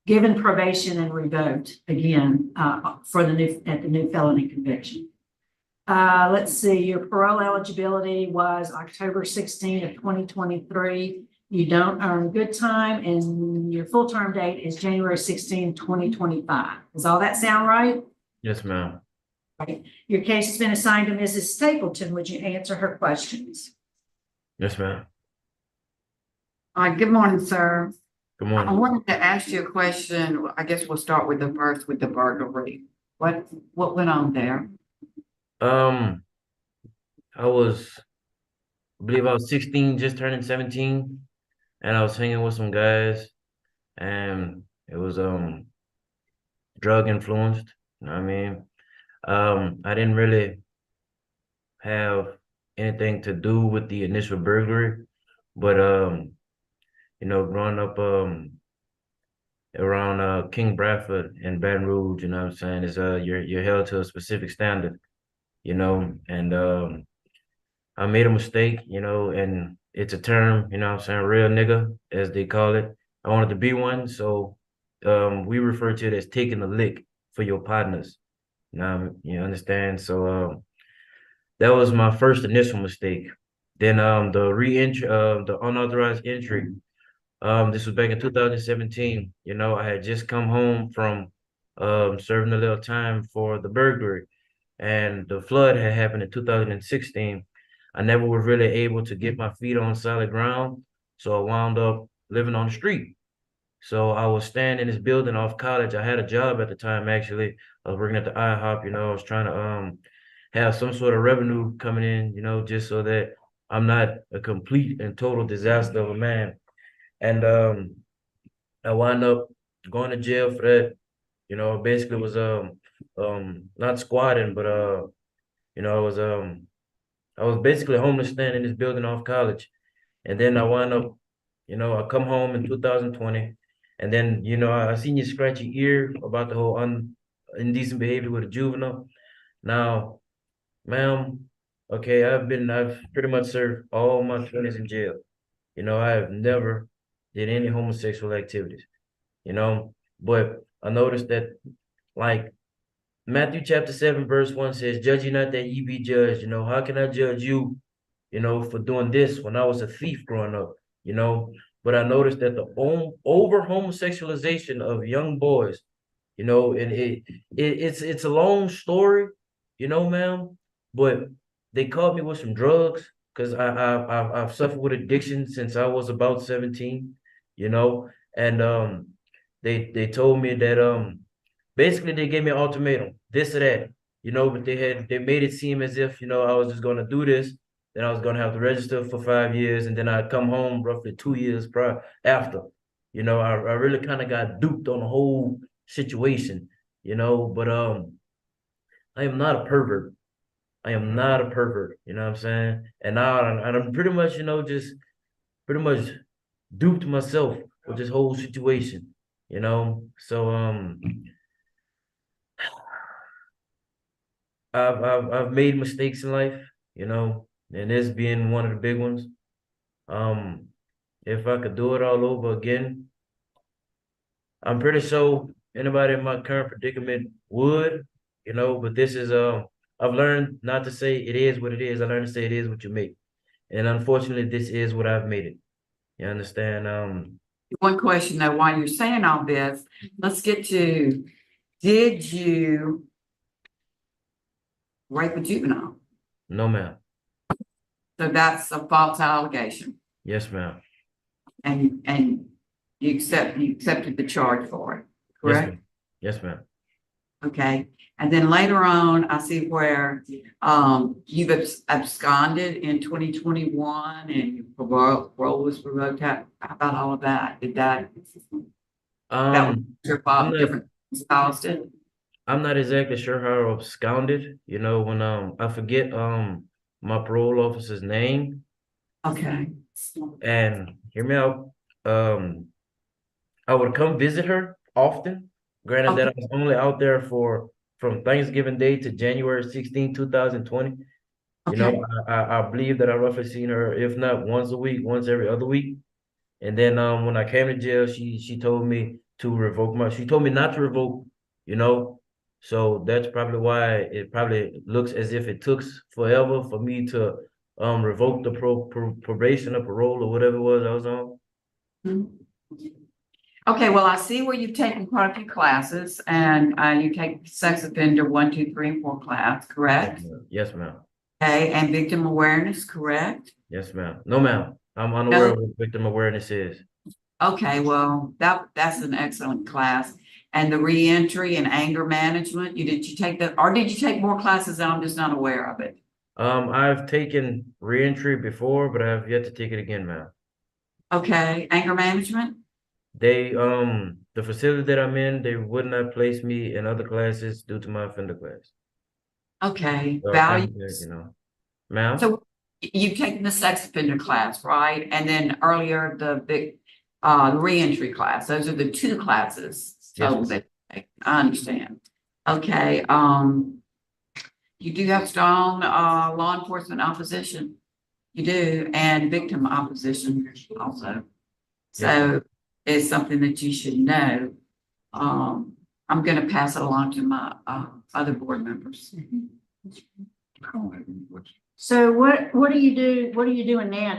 Given probation and revoked again for the new felony conviction. Let's see, your parole eligibility was October 16 of 2023. You don't earn good time, and your full term date is January 16, 2025. Does all that sound right? yes, ma'am. Right. Your case has been assigned to Mrs. Stapleton. Would you answer her questions? Yes, ma'am. Good morning, sir. Good I morning. wanted to ask you a question. I guess we'll start with the burglary. What went on there? I believe I was 16, just turning 17, and I was hanging with some guys, and it was drug influenced. You know what I mean? I didn't really have anything to do with the initial burglary, but you know, growing up around King Bradford and Baton Rouge, you know what I'm saying, is you're held to a specific standard, you know, and I made a mistake, you know, and it's a term, you know what I'm saying, real nigga, as they call it. I wanted to be one, so we refer to it as taking a lick for your partners. You understand? So that was my first initial mistake. Then the re-entry, the unauthorized entry. This was back in 2017. You know, I had just come home from serving a little time for the burglary, and the flood had happened in 2016. I never was really able to get my feet on solid ground, so I wound up living on the street. So I was staying in this building off college. I had a job at the time, actually. I was working at the IHOP, you know, I was trying to have some sort of revenue coming in, you know, just so that I'm not a complete and total disaster of a man. And I wound up going to jail for that. You know, basically was not squatting, but you know, I was I was basically homeless staying in this building off college. And then I wound up, I come home in 2020. And then, I seen you scratch your ear about the whole indecent behavior with a juvenile. Now, ma'am, okay, I've pretty much served all my 20s in jail. I have never did any homosexual activities, but I noticed that, like, Matthew chapter 7, verse 1 says, "Judge ye not that ye be judged." How can I judge you, for doing this when I was a thief growing up, But I noticed that the over homosexualization of young boys, and it's a long story, ma'am, but they caught me with some drugs because I've suffered with addiction since I was about 17, and they told me that basically they gave me an ultimatum, this or that, but they made it seem as if, I was just gonna do this, then I was gonna have to register for 5 years, and then I'd come home roughly 2 years prior after. I really kind of got duped on the whole situation, but I am not a pervert. I am not a pervert, you know what I'm saying? And now I'm pretty much, just pretty much duped myself with this whole situation, So I've made mistakes in life, and this being one of the big ones. If I could do it all over again, I'm pretty sure anybody in my current predicament would, but this is I've learned not to say it is what it is. I learned to say it is what you make. And unfortunately, this is what I've made it. You understand? One question though, while you're saying all this, let's get to, did you rape a juvenile? No, ma'am. So that's a false allegation. Yes, ma'am. And you accepted the charge for it, correct? Yes, ma'am. Okay. And then later on, I see where you've absconded in 2021 and your parole was revoked. How about all of that? Did that was your fault, different caused it? I'm not exactly sure how I absconded, when I forget my parole officer's name. Okay. And hear me out. I would come visit her often. Granted that I was only out there from Thanksgiving Day to January 16, 2020. I believe that I roughly seen her, if not once a week, once every other week. And then when I came to jail, she told me to she told me not to revoke, So that's probably why it probably looks as if it took forever for me to revoke the probation or parole or whatever it was I was on. Okay, well, I see where you've taken quite a few classes and you take sex offender 1, 2, 3, and 4 class, correct? Yes, ma'am. Okay, and victim awareness, correct? Yes, ma'am. No, ma'am. I'm unaware of what victim awareness is. Okay, well, that's an excellent class. And the reentry and anger management, did you take that, or did you take more classes and I'm just not aware of it? I've taken reentry before, but I have yet to take it again, ma'am. Okay, anger management? They the facility that I'm in, they would not place me in other classes due to my offender class. Okay, So values. Ma'am. So you've taken the sex offender class, right? And then earlier the reentry class. Those are the 2 classes. So Yes, I understand. Okay, you do have strong law enforcement opposition. You do, and victim opposition also. So it's something that you should know. I'm going to pass it along to my other board members. So what do you do? What are you doing now?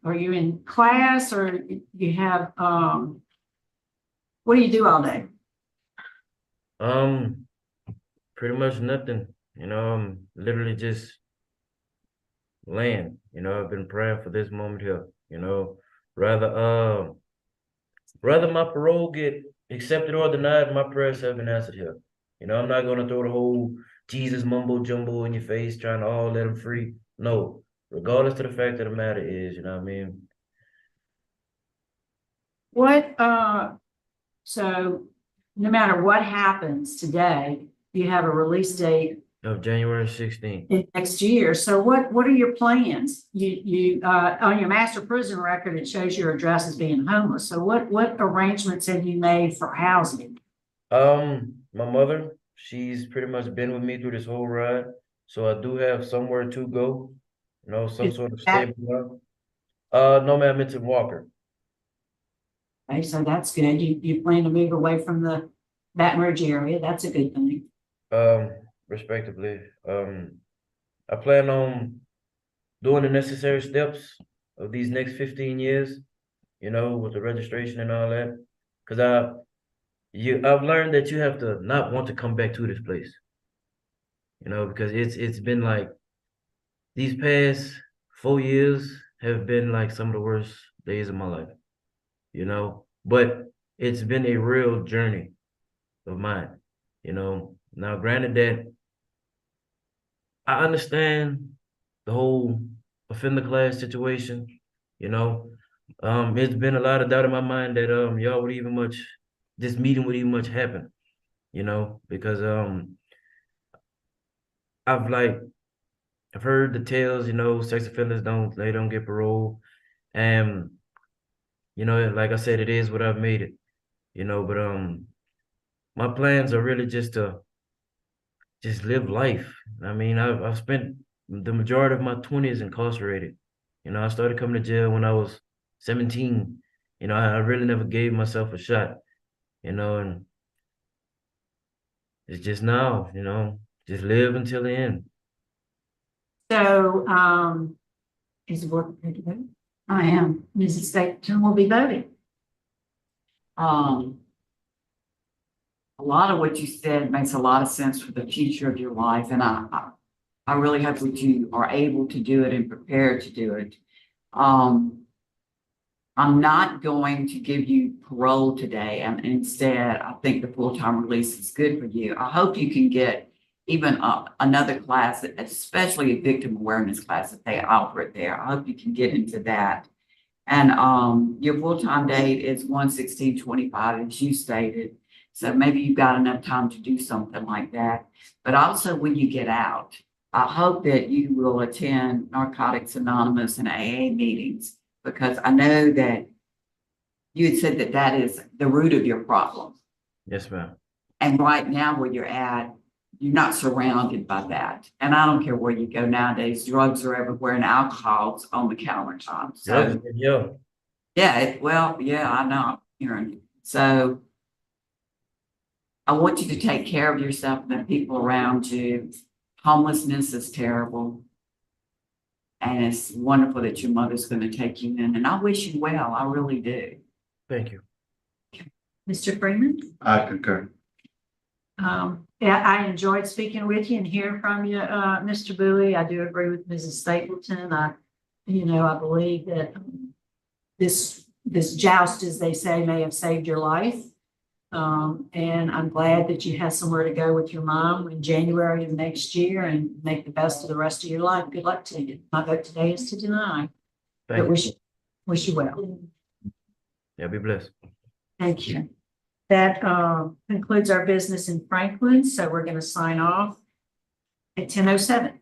Are you in class or you have, what do you do all day? Pretty much nothing, I'm literally just laying, I've been praying for this moment here, rather my parole get accepted or denied, my prayers have been answered here. I'm not gonna throw the whole Jesus mumbo jumbo in your face trying to let him free. No, regardless to the fact of the matter is, you know what I mean? So no matter what happens today, you have a release date of January 16th. next year. So what are your plans? You on your master prison record, it shows your address as being homeless. So what arrangements have you made for housing? My mother, she's pretty much been with me through this whole ride, so I do have somewhere to go, you know, some Is sort of that- stable job. No, ma'am, it's in Walker. Okay, so that's good. You plan to move away from the Baton Rouge area. That's a good thing. Respectively. I plan on doing the necessary steps of these next 15 years, you know, with the registration and all that. Cause I've learned that you have to not want to come back to this place. You know, because it's been like these past 4 years have been like some of the worst days of my life, you know. But it's been a real journey of mine, you know. Now, granted that I understand the whole offender class situation, you know. It's been a lot of doubt in my mind that y'all would even much this meeting would even much happen, you know, because I've like I've heard the tales, you know, sex offenders don't get parole. And you know, like I said, it is what I've made it, you know, but my plans are really just to just live life. I mean, I've spent the majority of my 20s incarcerated. You know, I started coming to jail when I was 17. You know, I really never gave myself a shot, you know, and it's just now, you know, just live until the end. So, is the board prepared to vote? I am. Mrs. Stapleton will be voting. A lot of what you said makes a lot of sense for the future of your life, and I really hope that you are able to do it and prepared to do it. I'm not going to give you parole today, and instead, I think the full-time release is good for you. I hope you can get even another class, especially a victim awareness class if they offer it there. I hope you can get into that. And your full-time date is 1/16/25, as you stated. So maybe you've got enough time to do something like that. But also when you get out, I hope that you will attend Narcotics Anonymous and AA meetings, because I know that you had said that that is the root of your problem. Yes, ma'am. And right now where you're at, you're not surrounded by that. And I don't care where you go nowadays, drugs are everywhere and alcohol's on the countertop. So Yeah. well, yeah, I know. So I want you to take care of yourself and the people around you. Homelessness is terrible. And it's wonderful that your mother's going to take you in. And I wish you well. I really do. Thank you. Mr. Freeman? I concur. Yeah, I enjoyed speaking with you and hearing from you, Mr. Bowie. I do agree with Mrs. Stapleton. I believe that this joust, as they say, may have saved your life. And I'm glad that you have somewhere to go with your mom in January of next year and make the best of the rest of your life. Good luck to you. My vote today is to deny. Thank But you. wish you well. Yeah, be blessed. Thank you. That concludes our business in Franklin. So we're going to sign off at 10:07.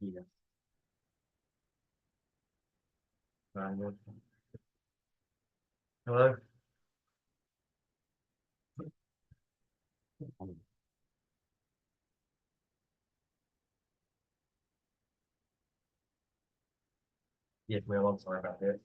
Yeah. Hello? Yes, ma'am, I'm sorry about that.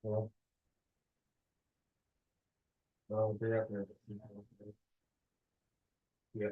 Well, well, there. Yeah.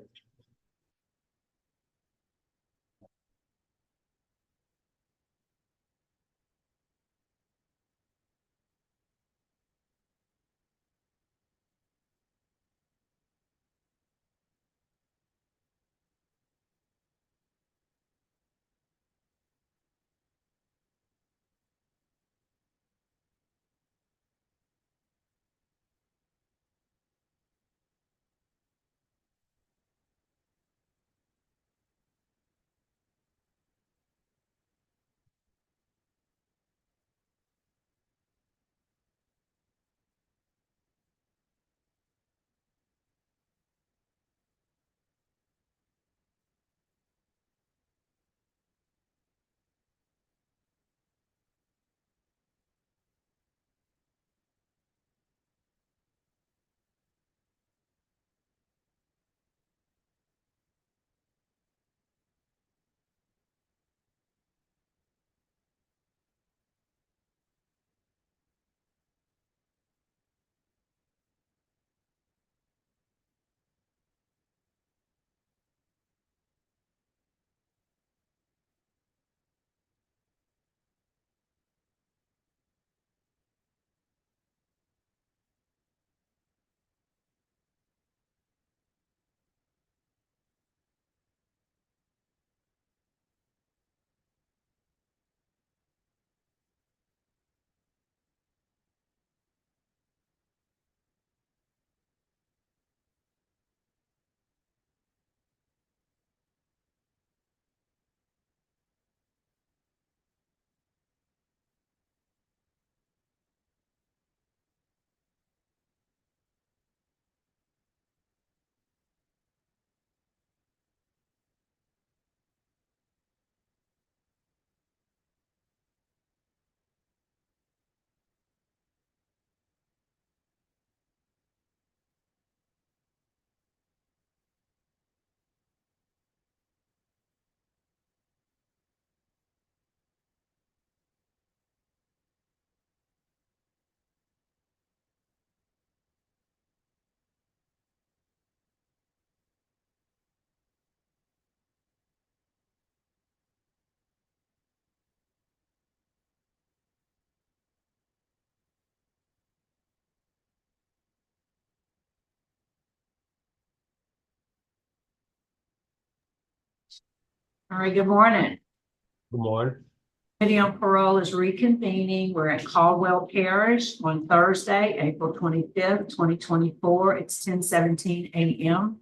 All right, good morning. Good morning. Committee on Parole is reconvening. We're at Caldwell Parish on Thursday, April 25th, 2024. It's 10:17 a.m.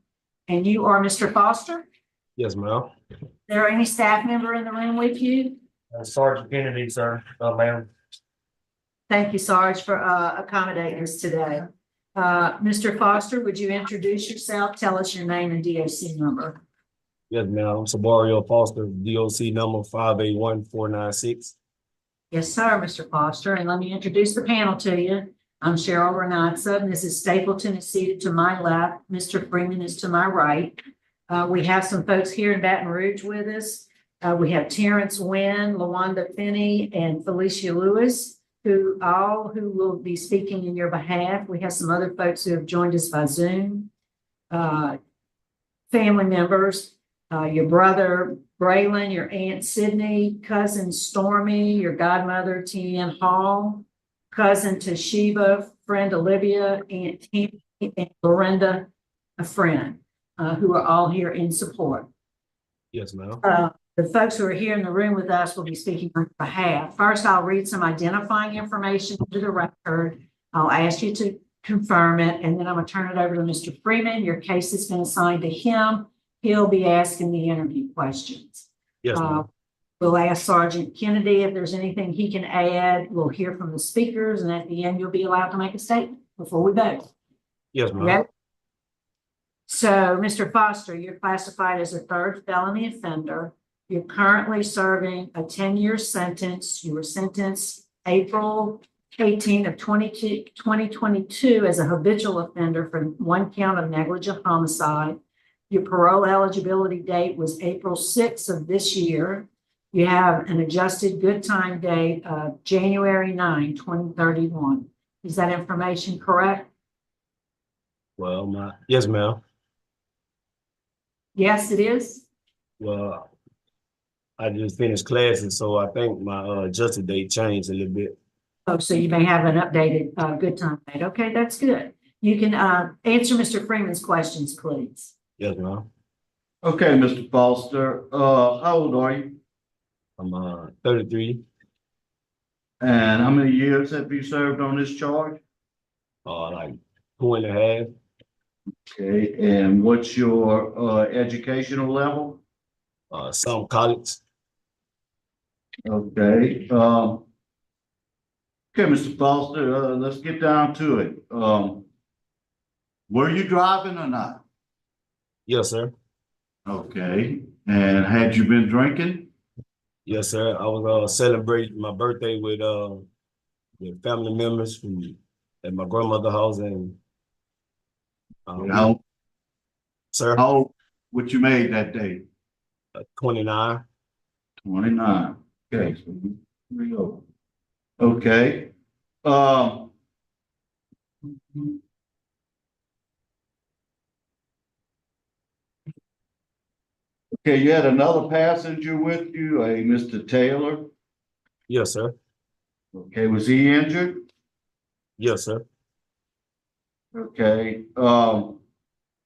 And you are Mr. Foster? Yes, ma'am. Is there any staff member in the room with you? Sergeant Kennedy, sir. Ma'am. Thank you, Sarge, for accommodating us today. Mr. Foster, would you introduce yourself? Tell us your name and DOC number. Yes, ma'am. SYBORIO Foster, DOC number 581496. Yes, sir, Mr. Foster. And let me introduce the panel to you. I'm Cheryl Renatza. Mrs. Stapleton is seated to my left. Mr. Freeman is to my right. We have some folks here in Baton Rouge with us. We have Terrence Wynn, LaWanda Finney, and Felicia Lewis, who will be speaking in your behalf. We have some other folks who have joined us by Zoom. Family members, your brother Braylon, your aunt Sydney, cousin Stormy, your godmother Tian Hall, cousin Toshiba, friend Olivia, aunt Tammy, and Lorinda, a friend, who are all here in support. Yes, ma'am. The folks who are here in the room with us will be speaking on behalf. First, I'll read some identifying information to the record. I'll ask you to confirm it, and then I'm going to turn it over to Mr. Freeman. Your case has been assigned to him. He'll be asking the interview questions. Yes, ma'am. We'll ask Sergeant Kennedy if there's anything he can add. We'll hear from the speakers, and at the end, you'll be allowed to make a statement before we vote. Yes, ma'am. Ready? So, Mr. Foster, you're classified as a third felony offender. You're currently serving a 10-year sentence. You were sentenced April 18 of 2022 as a habitual offender for one count of negligent homicide. Your parole eligibility date was April 6th of this year. You have an adjusted good time date of January 9, 2031. Is that information correct? Well, yes, ma'am. Yes, it is. Well, I just finished classes, so I think my adjusted date changed a little bit. Oh, so you may have an updated good time date. Okay, that's good. You can answer Mr. Freeman's questions, please. Yes, ma'am. Okay, Mr. Foster, how old are you? I'm 33. And how many years have you served on this charge? Like 2.5. Okay, and what's your educational level? Some college. Okay, okay, Mr. Foster, let's get down to it. Were you driving or not? Yes, sir. Okay, and had you been drinking? Yes, sir. I was celebrating my birthday with family members at my grandmother's house, and sir, how what you made that day? 29. 29. Okay, so here we go. Okay. Okay, you had another passenger with you, a Mr. Taylor. Yes, sir. Okay, was he injured? Yes, sir. Okay.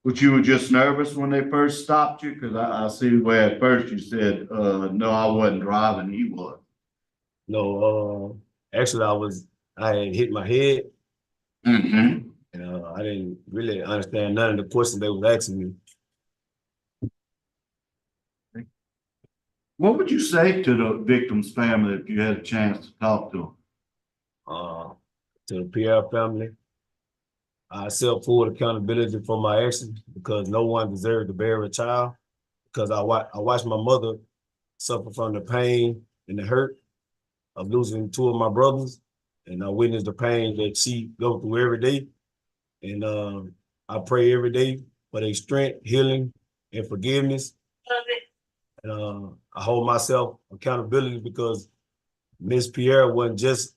But you were just nervous when they first stopped you? Because I see where at first you said, no, I wasn't driving, he was. No, actually I had hit my head. Mm-hmm. And I didn't really understand none of the questions they was asking me. What would you say to the victim's family if you had a chance to talk to them? To the PR family, I accept full accountability for my actions because no one deserved to bury a child. Because I watched my mother suffer from the pain and the hurt of losing two of my brothers, and I witnessed the pain that she goes through every day. And I pray every day for their strength, healing, and forgiveness. And I hold myself accountability because Miss Pierre wasn't just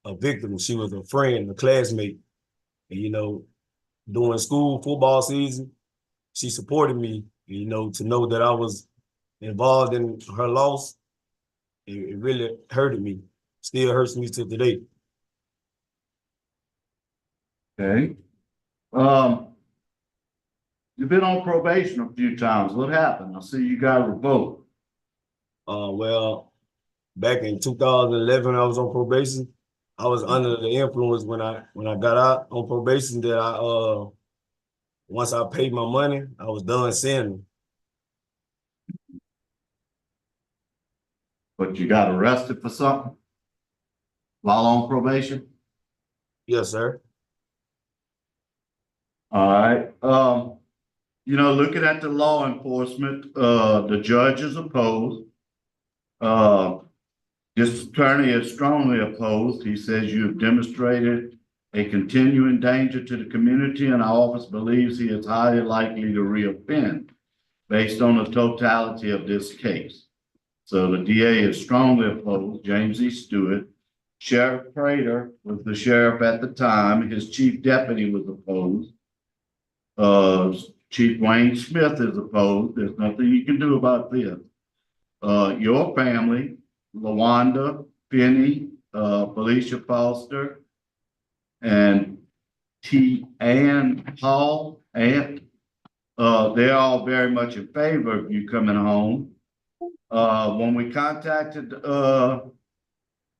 a victim; she was a friend, a classmate. And during school football season, she supported me. To know that I was involved in her loss, it really hurted me. Still hurts me to today. Okay. You've been on probation a few times. What happened? I see you got revoked. Well, back in 2011, I was on probation. I was under the influence when I got out on probation that once I paid my money, I was done sinning. But you got arrested for something while on probation? Yes, sir. All right. You know, looking at the law enforcement, the judge is opposed. This attorney is strongly opposed. He says you have demonstrated a continuing danger to the community, and our office believes he is highly likely to reoffend based on the totality of this case. So the DA is strongly opposed. James E. Stewart, Sheriff Prater was the sheriff at the time. His chief deputy was opposed. Chief Wayne Smith is opposed. There's nothing you can do about this. Your family, LaWanda, Finney, Felicia Foster, and Ann Hall, they're all very much in favor of you coming home. When we contacted the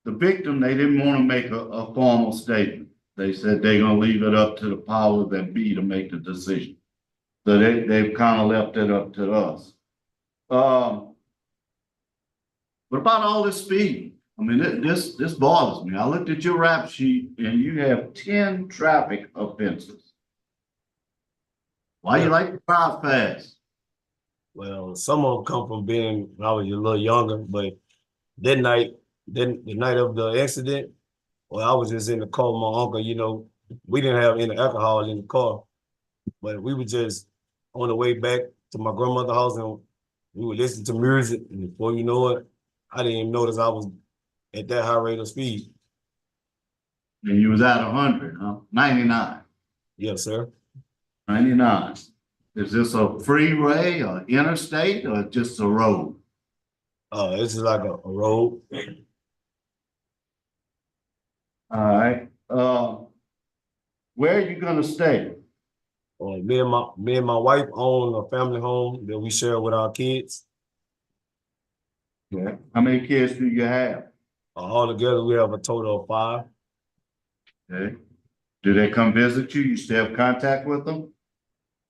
victim, they didn't want to make a formal statement. They said they're going to leave it up to the power that be to make the decision. So they've kind of left it up to us. What about all this speed? I mean, this bothers me. I looked at your rap sheet and you have 10 traffic offenses. Why you like to drive fast? Well, some of them come from being when I was a little younger, but the night of the accident, well, I was just in the car with my uncle, you know, we didn't have any alcohol in the car, but we were just on the way back to my grandmother's house and we would listen to music, and before you know it, I didn't even notice I was at that high rate of speed. And you was at 100, huh? 99. Yes, sir. 99. Is this a freeway or interstate or just a road? This is like a road. All right. Where are you gonna stay? Me and my wife own a family home that we share with our kids. Yeah. How many kids do you have? All together, we have a total of 5. Okay. Do they come visit you? You still have contact with them?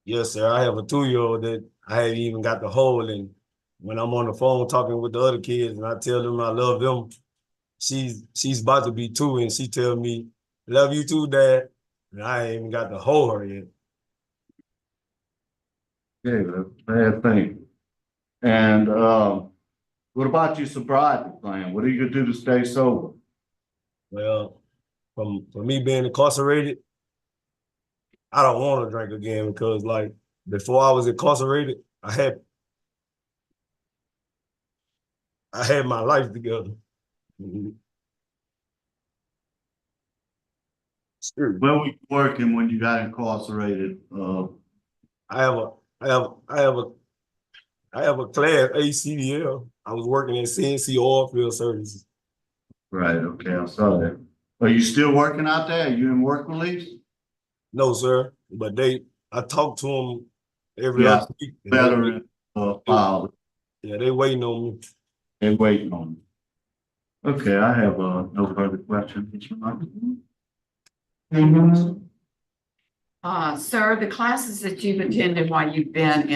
Yes, sir. I have a 2-year-old that I haven't even got the hold, and when I'm on the phone talking with the other kids and I tell them I love them, she's about to be 2 and she tell me, "Love you too, Dad." And I ain't even got to hold her yet. Yeah, that's a bad thing. And what about your sobriety plan? What are you gonna do to stay sober? Well, for me being incarcerated, I don't want to drink again because, like, before I was incarcerated, I had my life together. Where were you working when you got incarcerated? I have a class ACDL. I was working at CNC Oil Field Services. Right, okay, I saw that. Are you still working out there? Are you in work release? No, sir. But I talk to them every other week. Veteran file. Yeah, they waiting on me. They waiting on me. Okay, I have no further questions. Sir, the classes that you've attended while you've been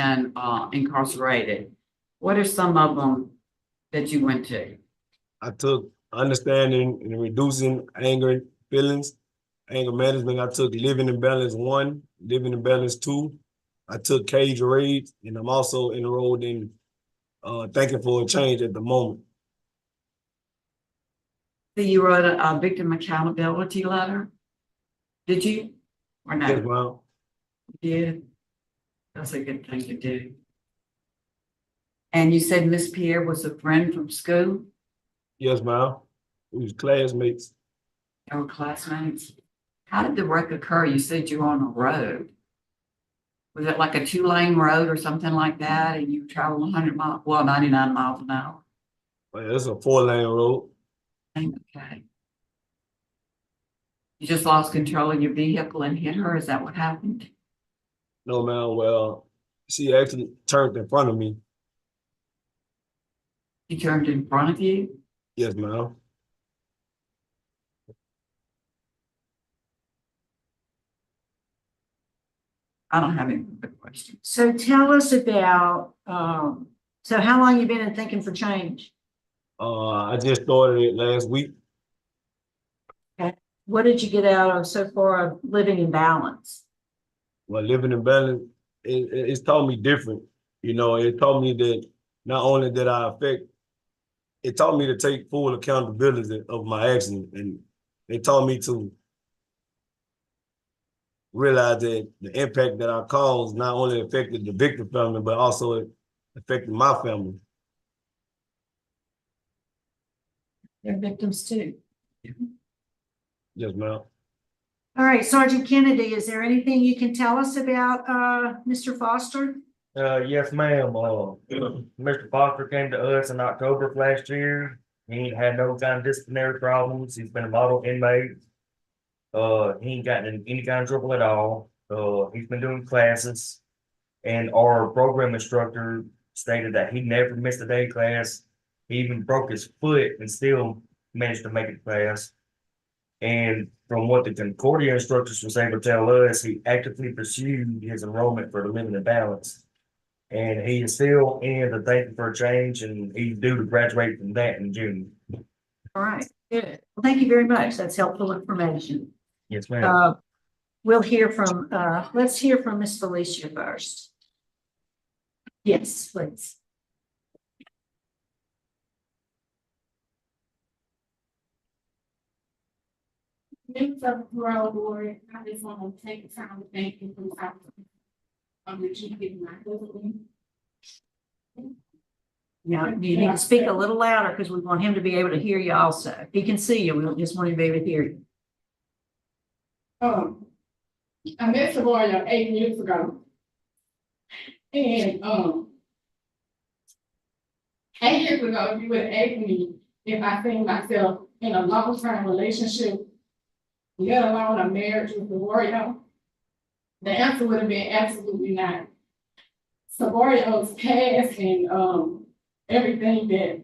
incarcerated, what are some of them that you went to? I took understanding and reducing anger feelings, anger management. I took living in balance 1, living in balance 2. I took cage raids, and I'm also enrolled in thinking for a change at the moment. So you wrote a victim accountability letter? Did you? Or no? Yes, ma'am. Yeah, that's a good thing to do. And you said Miss Pierre was a friend from school? Yes, ma'am. We was classmates. You were classmates? How did the wreck occur? You said you were on a road. Was it like a 2-lane road or something like that? And you traveled 100 miles, well, 99 miles an hour? Well, it's a 4-lane road. Okay. You just lost control of your vehicle and hit her? Is that what happened? No, ma'am. Well, she actually turned in front of me. He turned in front of you? Yes, ma'am. I don't have any other questions. So tell us about, so how long you been in thinking for change? I just started it last week. Okay. What did you get out of so far of living in balance? Well, living in balance, it's taught me different. You know, it taught me that not only did I affect, it taught me to take full accountability of my actions, and it taught me to realize that the impact that I caused not only affected the victim family, but also it affected my family. They're victims too. Yes, ma'am. All right, Sergeant Kennedy, is there anything you can tell us about Mr. Foster? Yes, ma'am. Mr. Foster came to us in October of last year. He ain't had no kind of disciplinary problems. He's been a model inmate. He ain't gotten in any kind of trouble at all. He's been doing classes, and our program instructor stated that he never missed a day class. He even broke his foot and still managed to make it to class. And from what the Concordia instructors was able to tell us, he actively pursued his enrollment for the living in balance. And he is still in the thinking for a change, and he's due to graduate from that in June. All right, good. Well, thank you very much. That's helpful information. Yes, ma'am. We'll hear from, let's hear from Miss Felicia first. Yes, please. Members of the parole board, I just want to take the time to thank you for the opportunity that you give my husband. Now, you need to speak a little louder because we want him to be able to hear you also. He can see you, we don't just want him to be able to hear you. I met SYBORIO 8 years ago. And 8 years ago, if you would have asked me if I seen myself in a long-term relationship, let alone a marriage with SYBORIO, the answer would have been absolutely not. SYBORIO's past and everything that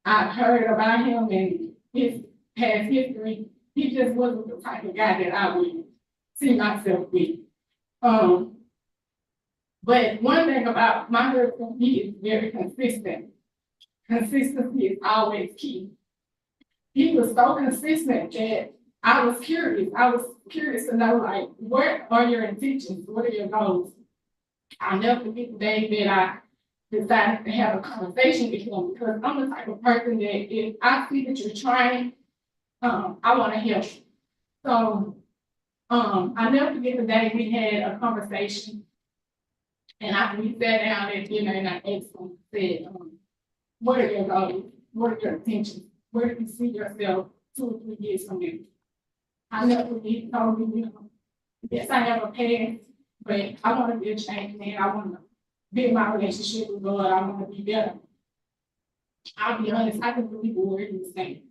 I've heard about him and his past history, he just wasn't the type of guy that I would see myself with. But one thing about my husband, he is very consistent. Consistency is always key. He was so consistent that I was curious. I was curious to know, like, what are your intentions? What are your goals? I'll never forget the day that I decided to have a conversation with him, because I'm the type of person that if I see that you're trying, I want to help. So I never forget the day we had a conversation, and after we sat down at dinner and I asked him, said, what are your goals? What are your intentions? Where do you see yourself 2 or 3 years from now? I never forget, he told me, yes, I have a past, but I want to be a changed man. I want to build my relationship with God. I want to be better. I'll be honest, I can believe the word he was saying.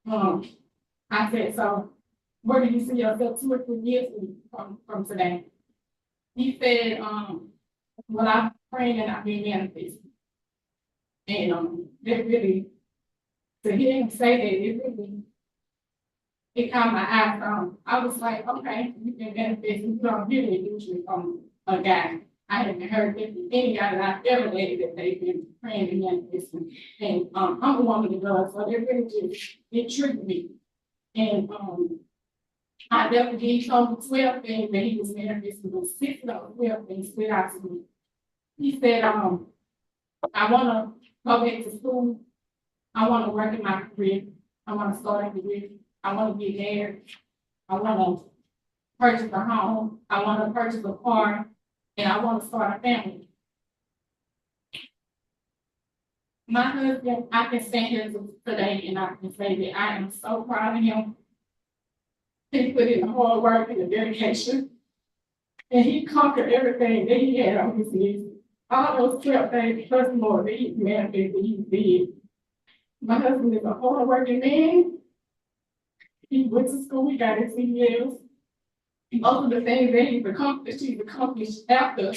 I said, so where do you see yourself 2 or 3 years from today? He said, well, I'm praying and I've been manifesting. And that really, to hear him say that, it caught my eye. I was like, okay, you can manifest. You don't hear it usually from a guy. I haven't heard it from any guy that I've ever dated that they've been praying and manifesting. And I'm a woman of God, so it really just, it tricked me. And I definitely told him 12 things that he was manifesting, but 6 of those 12 things stood out to me. He said, I want to go back to school. I want to work in my career. I want to start a career. I want to get married. I want to purchase a home. I want to purchase a car. And I want to start a family. My husband, I can stand here today and I can say that I am so proud of him. He put in the hard work and the dedication. And he conquered everything that he had on his knees. All those 12 things plus more that he manifested, he did. My husband is a hard-working man. He went to school, he got his CDLs. Most of the things that he's accomplished after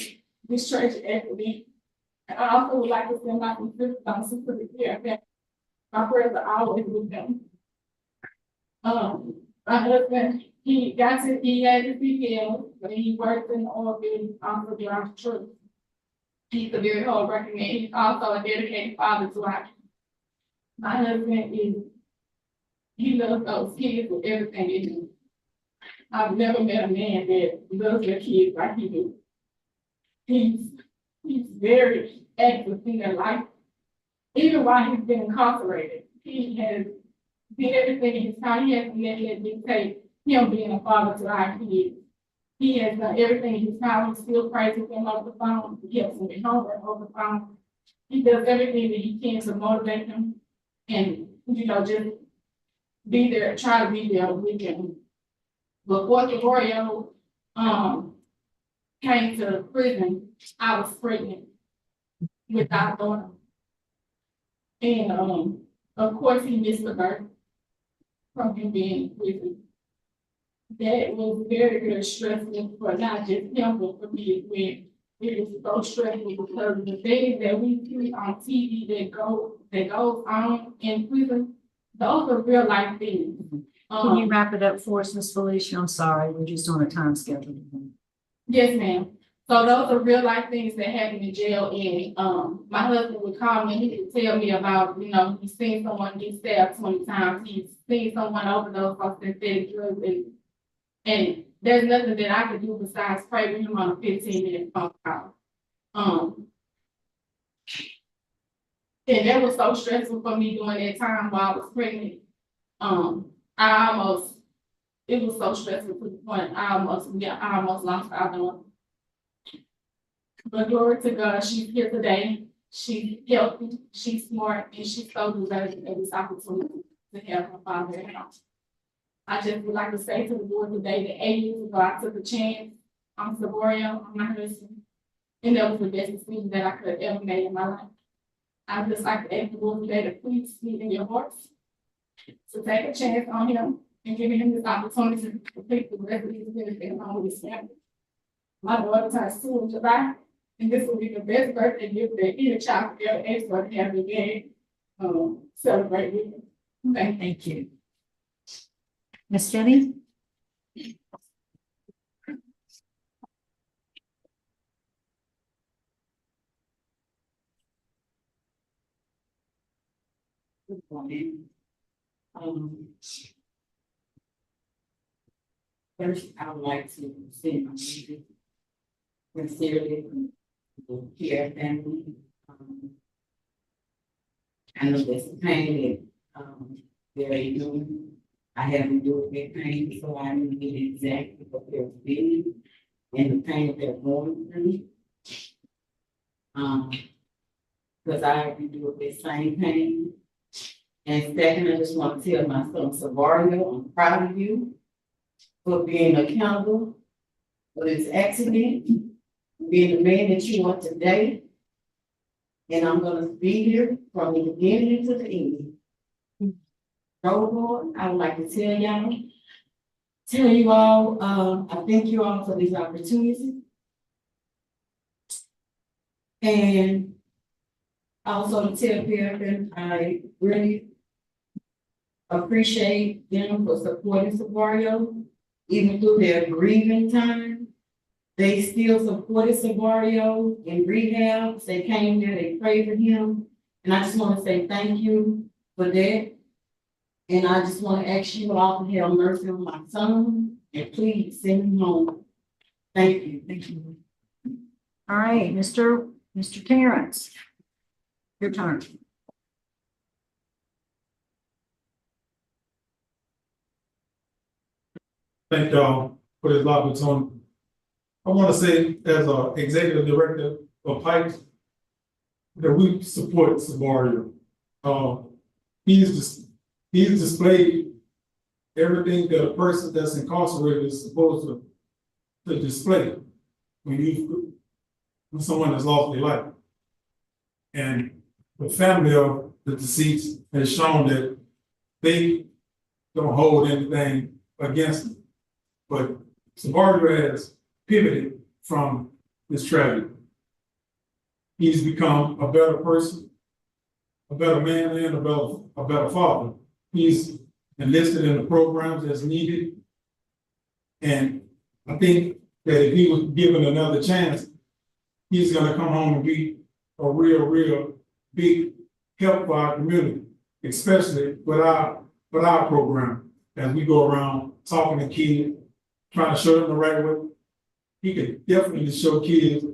this tragic accident. And I also would like to send my condolences to the care family. My prayers are always with them. My husband, he had his CDL, but he works in the oil field, also drives trucks. He's a very hardworking man. He's also a dedicated father to our kids. My husband he loves those kids with everything in him. I've never met a man that loves their kids like he do. He's very active in their life. Even while he's been incarcerated, he has did everything in his time. He hasn't let it dictate him being a father to our kids. He has done everything in his power. He still prays with them over the phone. He helps them with homework over the phone. He does everything that he can to motivate them and, just be there, try to be there with them. Before SYBORIO came to prison, I was pregnant with our daughter. And of course, he missed the birth from him being in prison. That was very, very stressful for not just him, but for me as well. It was so stressful because the things that we see on TV that goes on in prison, those are real life things. Can you wrap it up for us, Ms. Felicia? I'm sorry, we're just on a time schedule. Yes, ma'am. So those are real life things that happen in jail. And my husband would call me, he would tell me about, he's seen someone get stabbed 20 times, he's seen someone overdose on synthetic drugs, and there's nothing that I could do besides pray with him on a 15-minute phone call. And that was so stressful for me during that time while I was pregnant. It was so stressful to the point I almost lost our daughter. But glory to God, she's here today. She's healthy, she's smart, and she's so deserving of this opportunity to have her father at home. I just would like to say to the board today that 8 years ago, I took a chance on SYBORIO, on my husband, and that was the best decision that I could have ever made in my life. I'd just like to ask the board today to please speak in your hearts, to take a chance on him and giving him this opportunity to complete the rest of his benefit home with his family. My daughter turns 2 in July, and this will be the best birthday gift that any child could ever ask for to have a day celebrate with him. Thank you. Ms. Jenny? Good morning. First, I would like to send my sincerely to care family. I know there's a pain that they're doing. I haven't endured their pain, so I need exactly what they're feeling and the pain they're going through. Because I endured the same pain. And second, I just want to tell my son SYBORIO, I'm proud of you for being accountable for this accident, being the man that you are today. And I'm going to be here from the beginning to the end. Lord, I would like to tell you all, I thank you all for this opportunity. And also to tell Pearson, I really appreciate them for supporting SYBORIO, even through their grieving time. They still supported SYBORIO in rehab. They came there, they prayed for him. And I just want to say thank you for that. And I just want to ask you all to have mercy on my son and please send him home. Thank you. Thank you. All right, Mr. Terrence, your turn. Thank y'all for this opportunity. I want to say, as an executive director of Pikes, that we support SYBORIO. He's displayed everything that a person that's incarcerated is supposed to display when someone has lost their life. And the family of the deceased has shown that they don't hold anything against them. But SYBORIO has pivoted from this tragedy. he's become a better person, a better man, and a better father. He's enlisted in the programs as needed. And I think that if he was given another chance, he's gonna come home and be a real big help for our community, especially with our program. As we go around talking to kids, trying to show them the right way, he could definitely show kids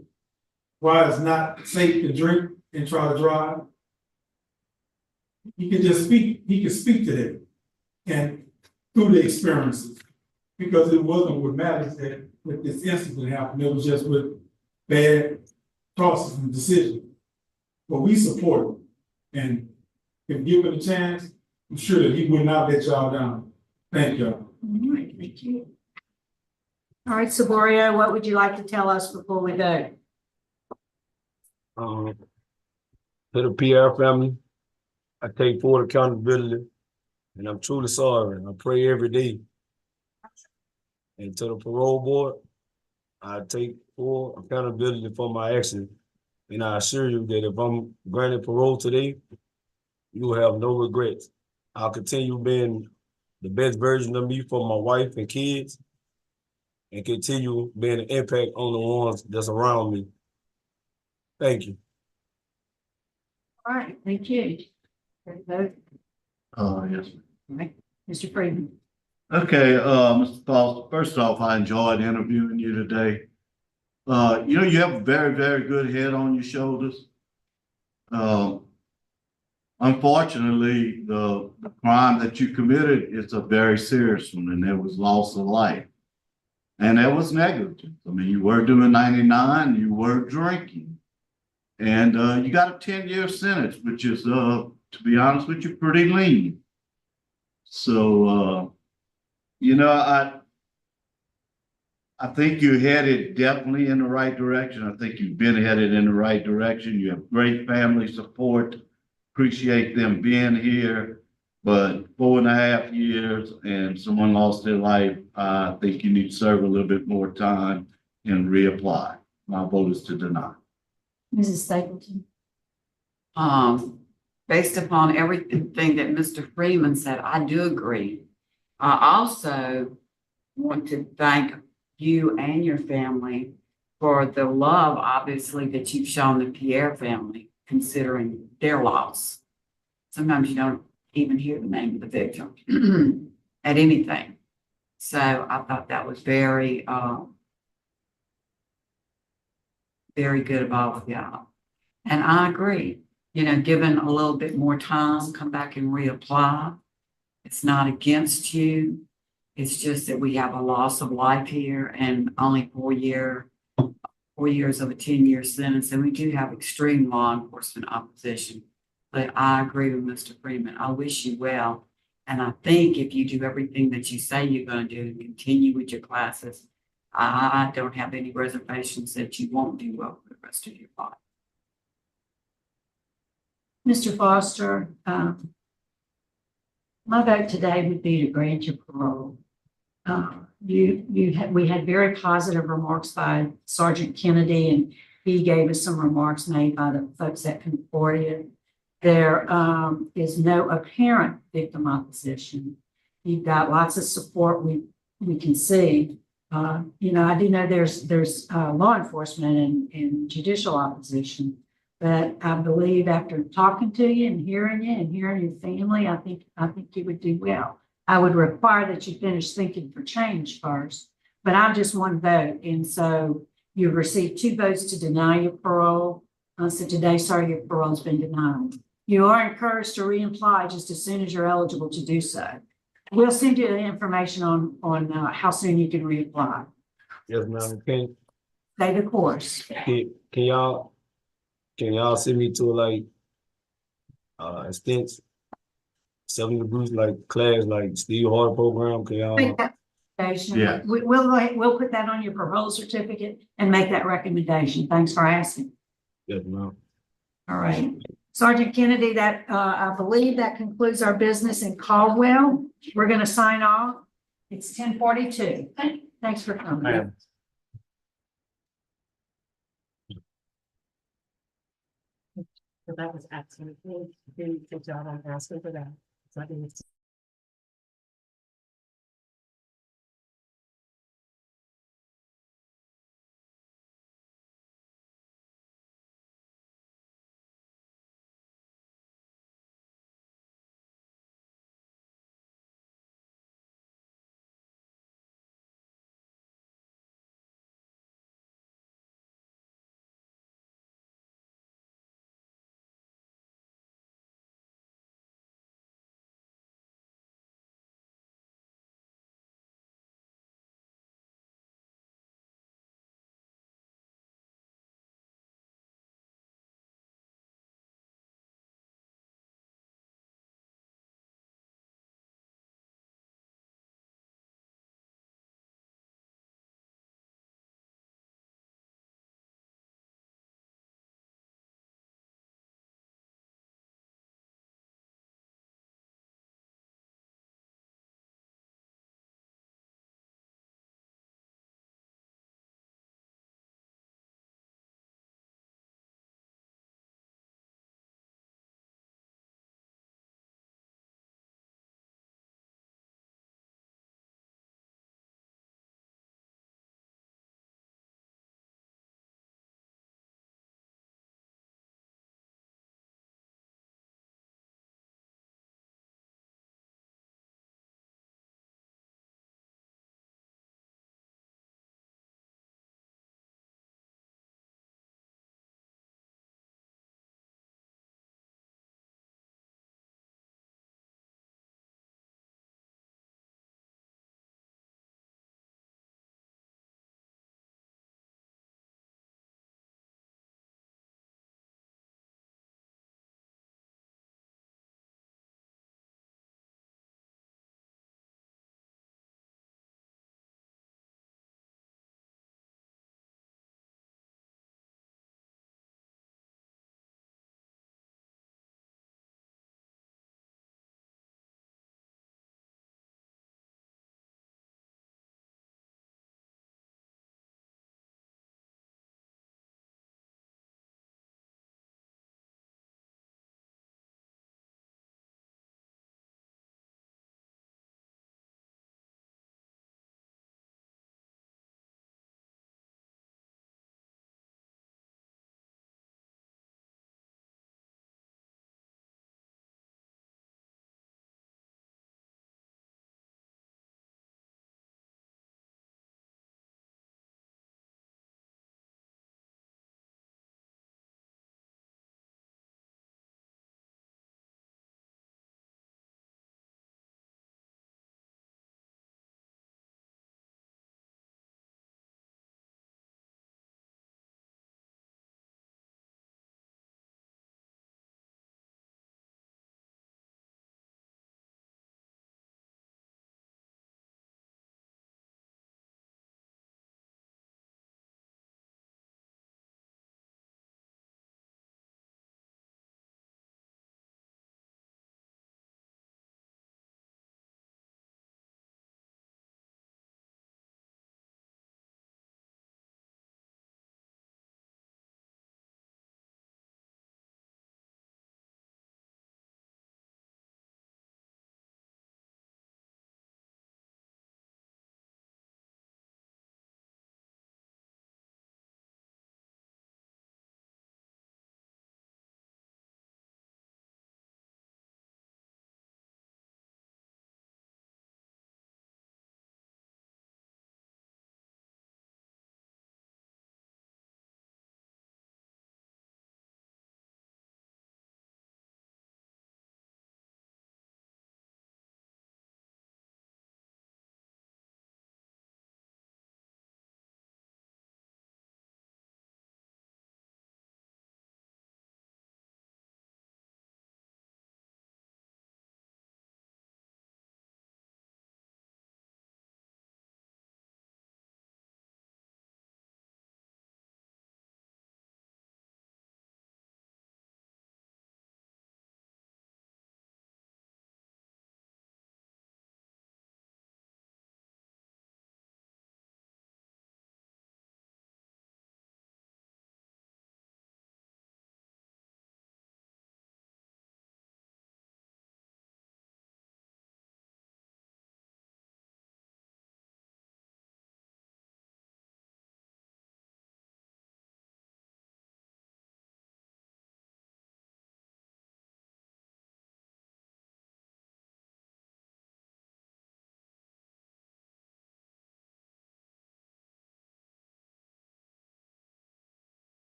why it's not safe to drink and try to drive. He can speak to them and through the experiences. Because it wasn't with matters that with this incident happened, it was just with bad choices and decisions. But we support him. And if given a chance, I'm sure that he would not let y'all down. Thank y'all. All right, thank you. All right, SYBORIO, what would you like to tell us before we go? To the PR family, I take full accountability, and I'm truly sorry. I pray every day. And to the parole board, I take full accountability for my actions. And I assure you that if I'm granted parole today, you will have no regrets. I'll continue being the best version of me for my wife and kids, and continue being an impact on the ones that's around me. Thank you. All right, thank you. Vote. Yes. All right, Mr. Freeman. Okay, Mr. Foster, first off, I enjoyed interviewing you today. You know, you have a very good head on your shoulders. Unfortunately, the crime that you committed is a very serious one, and there was loss of life. And there was negligence. I mean, you were doing 99, you were drinking. And you got a 10-year sentence, which is, to be honest with you, pretty lean. So, you know, I think you're headed definitely in the right direction. I think you've been headed in the right direction. You have great family support. Appreciate them being here. But 4.5 years and someone lost their life, I think you need to serve a little bit more time and reapply. My vote is to deny. Mrs. Stapleton. Based upon everything that Mr. Freeman said, I do agree. I also want to thank you and your family for the love, obviously, that you've shown the Pierre family, considering their loss. Sometimes you don't even hear the name of the victim at anything. So I thought that was very good of all of y'all. And I agree, you know, given a little bit more time, come back and reapply. It's not against you. It's just that we have a loss of life here and only 4 years of a 10-year sentence. And we do have extreme law enforcement opposition. But I agree with Mr. Freeman. I wish you well. And I think if you do everything that you say you're going to do and continue with your classes, I don't have any reservations that you won't do well for the rest of your life. Mr. Foster, my vote today would be to grant your parole. We had very positive remarks by Sergeant Kennedy, and he gave us some remarks made by the folks at Concordia. There is no apparent victim opposition. You've got lots of support we can see. You know, I do know there's law enforcement and judicial opposition, but I believe after talking to you and hearing your family, I think you would do well. I would require that you finish thinking for change first, but I'm just one vote. And so you've received 2 votes to deny your parole. So today, sorry, your parole's been denied. You are encouraged to reapply just as soon as you're eligible to do so. We'll send you the information on how soon you can reapply. Yes, ma'am. Can Stay the course. y'all send me to like stints, 7 degrees, like class, like Steve Hart program? Can y'all? Yeah. We'll put that on your parole certificate and make that recommendation. Thanks for asking. Yes, ma'am. All right. Sergeant Kennedy, that I believe that concludes our business in Caldwell. We're going to sign off. It's 10:42. Thanks for coming. But that was absolutely, good job on asking for that. So I think it's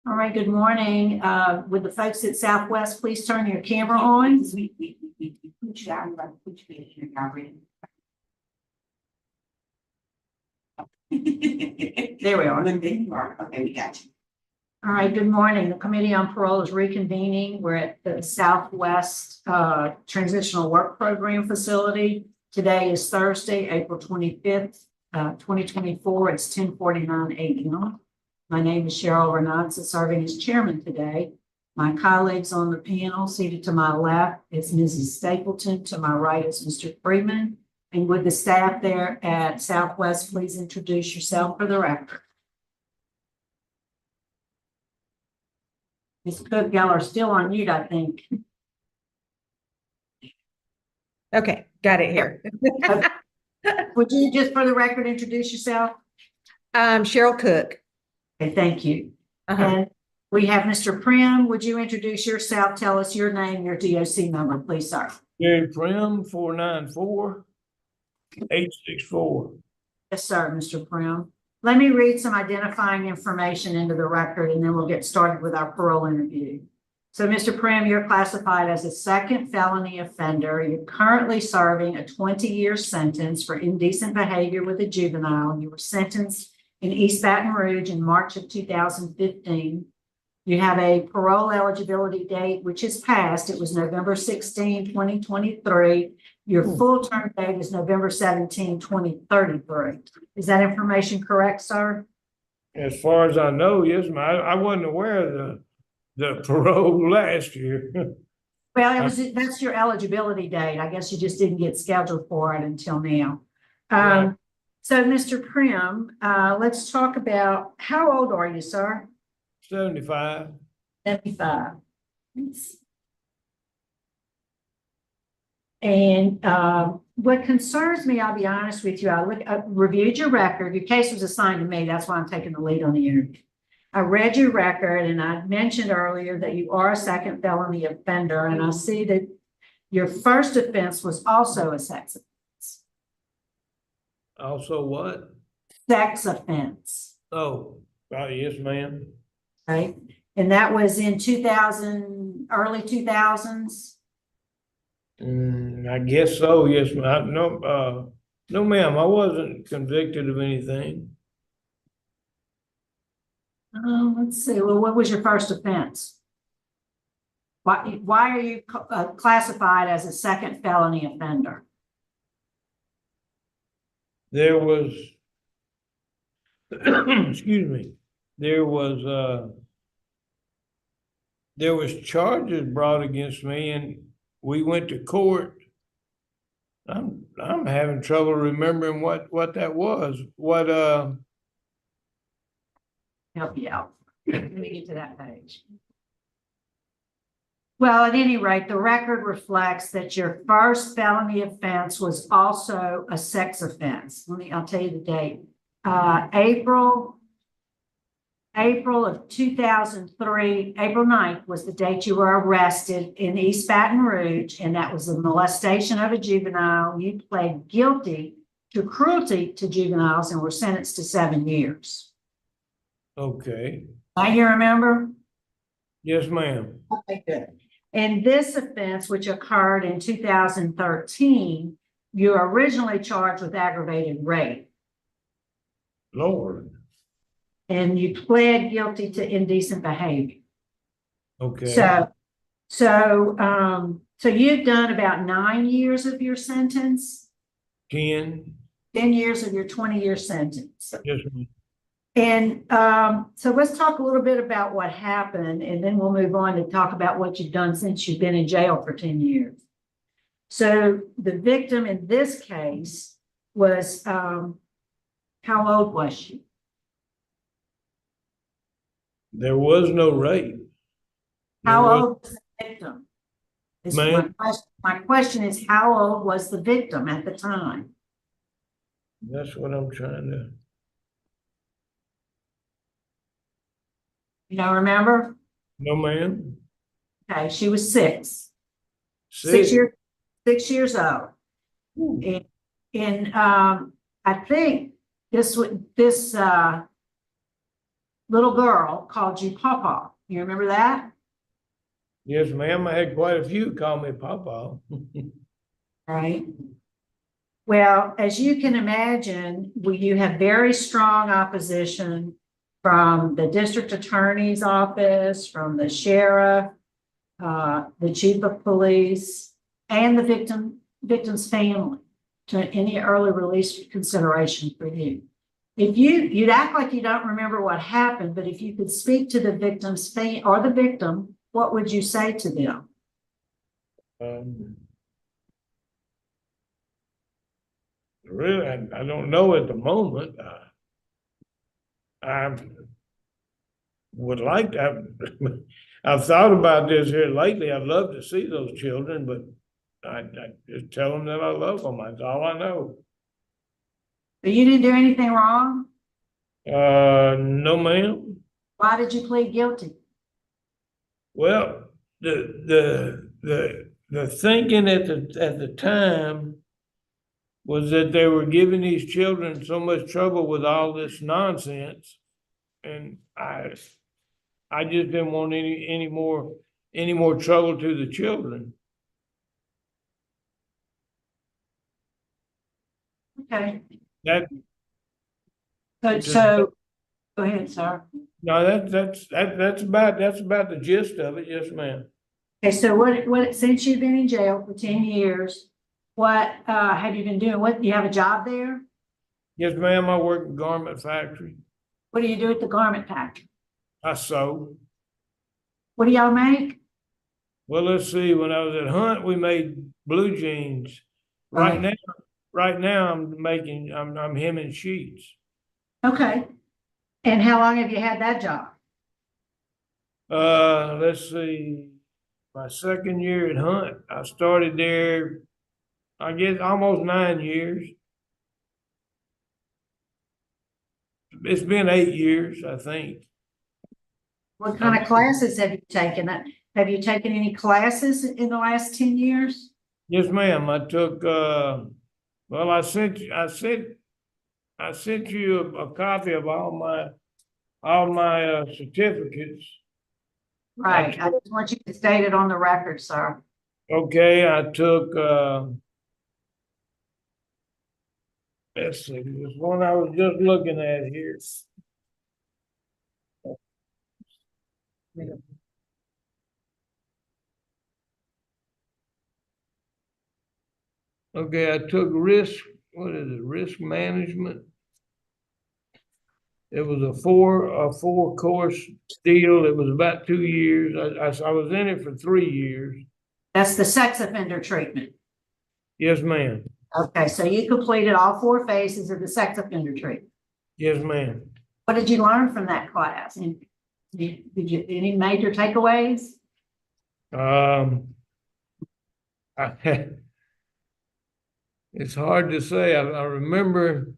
All right, good morning. Would the folks at Southwest please turn your camera on? There we are. Okay, we got you. All right, good morning. The Committee on Parole is reconvening. We're at the Southwest Transitional Work Program facility. Today is Thursday, April 25th, 2024. It's 10:49 a.m. My name is Cheryl Renatza, serving as chairman today. My colleagues on the panel, seated to my left is Mrs. Stapleton. To my right is Mr. Freeman. And would the staff there at Southwest please introduce yourself for the record? Ms. Cook, y'all are still on mute, I think. Okay, got it here. Would you just for the record introduce yourself? Cheryl Cook. Okay, thank you. And we have Mr. Primm. Would you introduce yourself? Tell us your name, your DOC number, please, sir. Gary Primm, 494-864. Yes, sir, Mr. Primm. Let me read some identifying information into the record, and then we'll get started with our parole interview. So, Mr. Primm, you're classified as a second felony offender. You're currently serving a 20-year sentence for indecent behavior with a juvenile. You were sentenced in East Baton Rouge in March of 2015. You have a parole eligibility date, which is passed. It was November 16, 2023. Your full term date is November 17, 2033. Is that information correct, sir? As far as I know, yes, ma'am. I wasn't aware of the parole last year. Well, that's your eligibility date. I guess you just didn't get scheduled for it until now. Right. So, Mr. Primm, let's talk about, how old are you, sir? 75. 75. And what concerns me, I'll be honest with you, I reviewed your record. Your case was assigned to me. That's why I'm taking the lead on the interview. I read your record, and I mentioned earlier that you are a second felony offender, and I see that your first offense was also a sex offense. Also what? Sex offense. Oh, yes, ma'am. Right. And that was in 2000, early 2000s? I guess so, yes, ma'am. No, ma'am, I wasn't convicted of anything. Let's see. Well, what was your first offense? Why are you classified as a second felony offender? There was, excuse me, there was charges brought against me, and we went to court. I'm having trouble remembering what that was. What help you out. Let me get to that page. Well, at any rate, the record reflects that your first felony offense was also a sex offense. I'll tell you the date. April of 2003, April 9th was the date you were arrested in East Baton Rouge, and that was a molestation of a juvenile. You pled guilty to cruelty to juveniles and were sentenced to 7 years. Okay. Now you remember? Yes, ma'am. Okay, good. And this offense, which occurred in 2013, you were originally charged with aggravated rape. Lord. And you pled guilty to indecent behavior. Okay. So you've done about 9 years of your sentence. 10 years of your 20-year sentence. Yes, ma'am. And so let's talk a little bit about what happened, and then we'll move on to talk about what you've done since you've been in jail for 10 years. So the victim in this case was, how old was she? There was no rape. How old was the victim? My question is, how old was the victim at the time? That's what I'm trying to. You don't remember? No, ma'am. Okay, she was 6. 6 years old. And I think this little girl called you Papa. You remember that? Yes, ma'am. I had quite a few call me Papa. Right. Well, as you can imagine, you have very strong opposition from the district attorney's office, from the sheriff, the chief of police, and the victim's family to any early release consideration for you. If you'd act like you don't remember what happened, but if you could speak to the victim's family or the victim, what would you say to them? Really, I don't know at the moment. I would like to have, I've thought about this here lately. I'd love to see those children, but I just tell them that I love them. That's all I know. But you didn't do anything wrong? No, ma'am. Why did you plead guilty? Well, the thinking at the time was that they were giving these children so much trouble with all this nonsense, and I just didn't want any more trouble to the children. Okay. That. So go ahead, sir. No, that's about the gist of it. Yes, ma'am. Okay, so what since you've been in jail for 10 years, what have you been doing? What, you have a job there? Yes, ma'am. I work in a garment factory. What do you do at the garment factory? I sew. What do y'all make? Well, let's see. When I was at Hunt, we made blue jeans. Right now, I'm hemming sheets. Okay. And how long have you had that job? Let's see. My second year at Hunt, I started there, I guess, almost 9 years. It's been 8 years, I think. What kind of classes have you taken? Have you taken any classes in the last 10 years? Yes, ma'am. I took, well, I sent you a copy of all my certificates. Right. I just want you to state it on the record, sir. Okay, I took, let's see, there's one I was just looking at here. Okay, I took risk management. It was a four course deal. It was about 2 years. I was in it for 3 years. That's the sex offender treatment. Yes, ma'am. Okay, so you completed all 4 phases of the sex offender treatment. Yes, ma'am. What did you learn from that class? And did you any major takeaways? It's hard to say. I remember.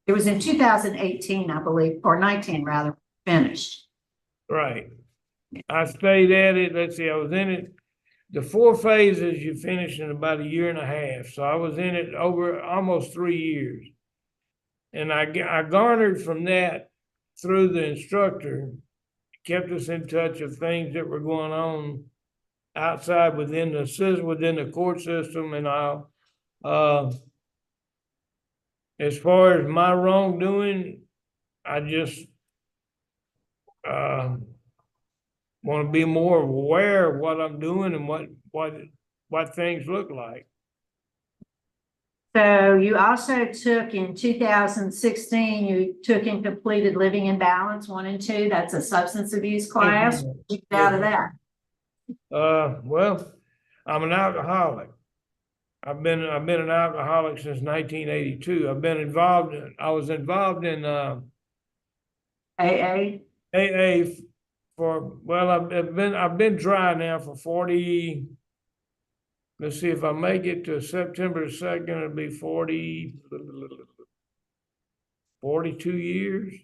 It was in 2018, I believe, or 19 rather, finished. Right. I stayed at it. Let's see, I was in it. The 4 phases you finish in about 1.5 years. So I was in it over almost 3 years. And I garnered from that through the instructor, kept us in touch of things that were going on outside within the court system and all. As far as my wrongdoing, I just want to be more aware of what I'm doing and what things look like. So you also took in 2016, you took and completed Living in Balance 1 and 2. That's a substance abuse class. What did you get out of that? Well, I'm an alcoholic. I've been an alcoholic since 1982. I was involved in AA for, well, I've been dry now for 40. Let's see, if I make it to September 2nd, it'll be 42 years,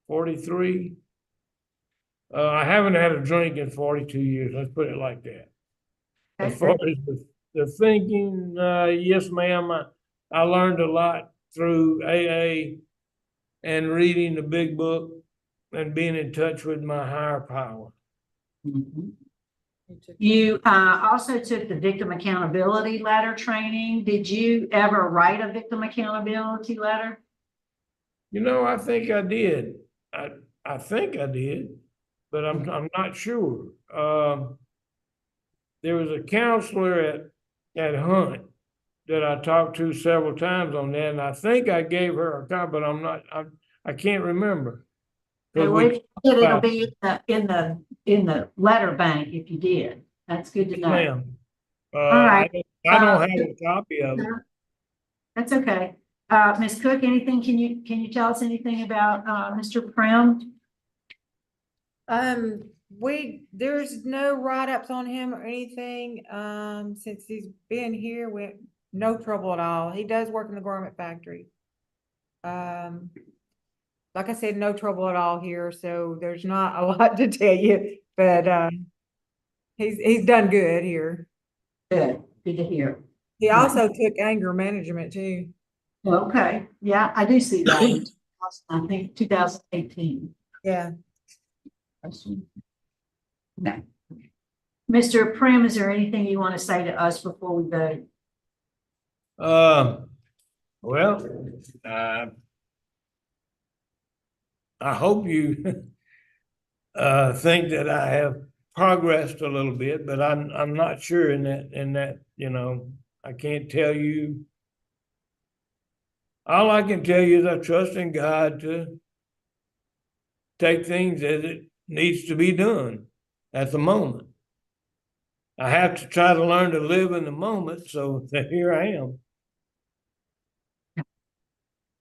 43. I haven't had a drink in 42 years. Let's put it like that. As far as the thinking, yes, ma'am, I learned a lot through AA and reading the big book and being in touch with my higher power. You also took the victim accountability letter training. Did you ever write a victim accountability letter? You know, I think I did. I think I did, but I'm not sure. There was a counselor at Hunt that I talked to several times on that, and I think I gave her a copy, but I can't remember. It'll be in the letter bank if you did. That's good to know. Ma'am. All right. I don't have a copy of it. That's okay. Ms. Cook, anything, can you tell us anything about Mr. Primm? There's no write-ups on him or anything, since he's been here with no trouble at all. He does work in the garment factory. Like I said, no trouble at all here, so there's not a lot to tell you, but he's done good here. Good to hear. He also took anger management too. Okay, yeah, I do see that. I think 2018. Yeah. No. Mr. Primm, is there anything you want to say to us before we vote? Well, I hope you think that I have progressed a little bit, but I'm not sure in that, you know, I can't tell you. All I can tell you is I trust in God to take things as it needs to be done at the moment. I have to try to learn to live in the moment, so here I am.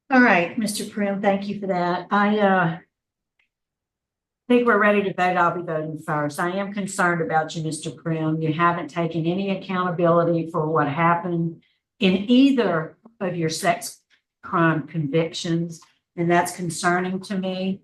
All right, Mr. Primm, thank you for that. I think we're ready to vote. I'll be voting first. I am concerned about you, Mr. Primm. You haven't taken any accountability for what happened in either of your sex crime convictions, and that's concerning to me.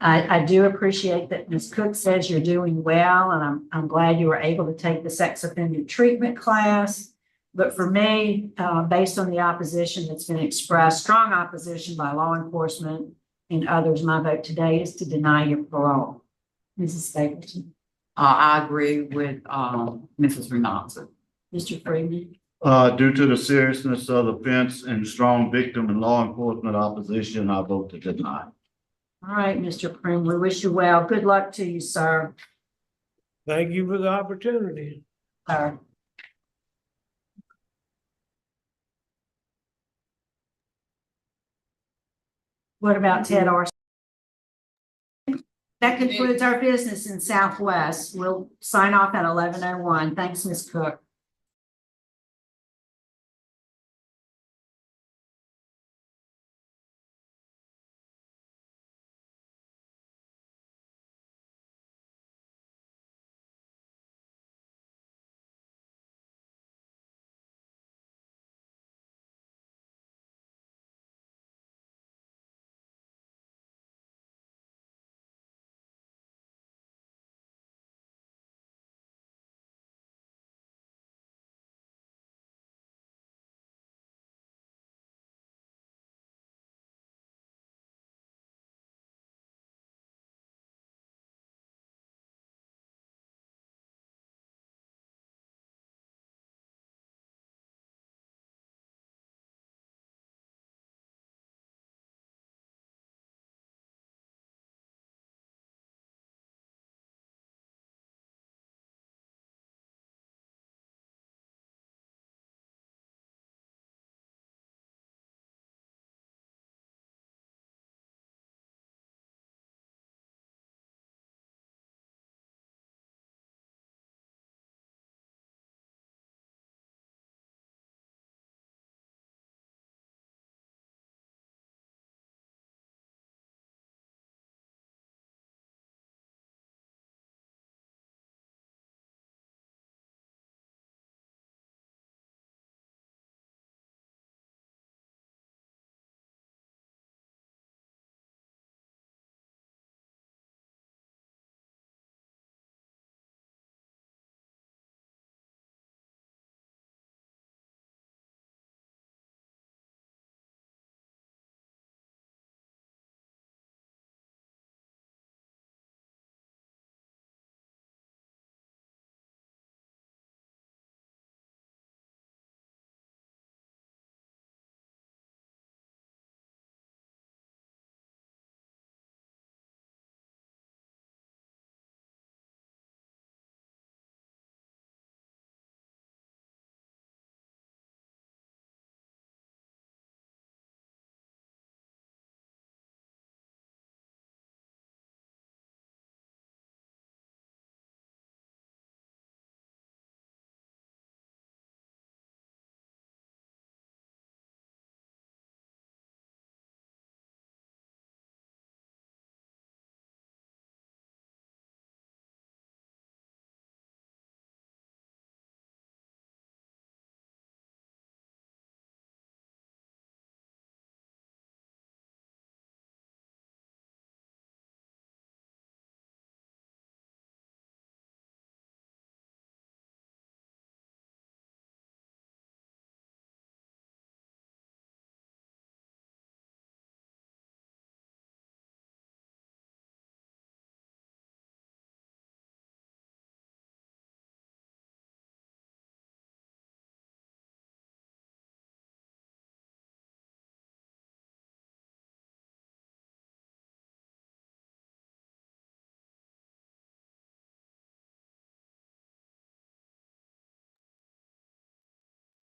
I do appreciate that Ms. Cook says you're doing well, and I'm glad you were able to take the sex offender treatment class. But for me, based on the opposition that's been expressed, strong opposition by law enforcement and others, my vote today is to deny your parole. Mrs. Stapleton. I agree with Mrs. Renata. Mr. Freeman. Due to the seriousness of the offense and strong victim and law enforcement opposition, I vote to deny. All right, Mr. Primm, we wish you well. Good luck to you, sir. Thank you for the opportunity. Sir. What about Ted Arce? That concludes our business in Southwest. We'll sign off at 11:01. Thanks, Ms. Cook.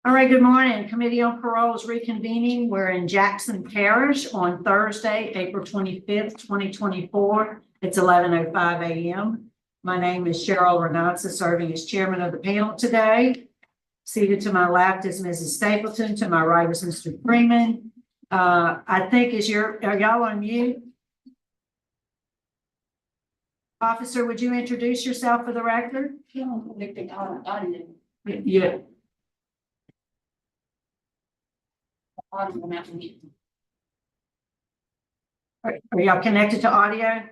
All right, good morning. Committee on Parole is reconvening. We're in Jackson Parish on Thursday, April 25th, 2024. It's 11:05 a.m. My name is Cheryl Renatza, serving as chairman of the panel today. Seated to my left is Mrs. Stapleton. To my right is Mr. Freeman. I think are y'all on mute? Officer, would you introduce yourself for the record? Yeah. Are y'all connected to audio?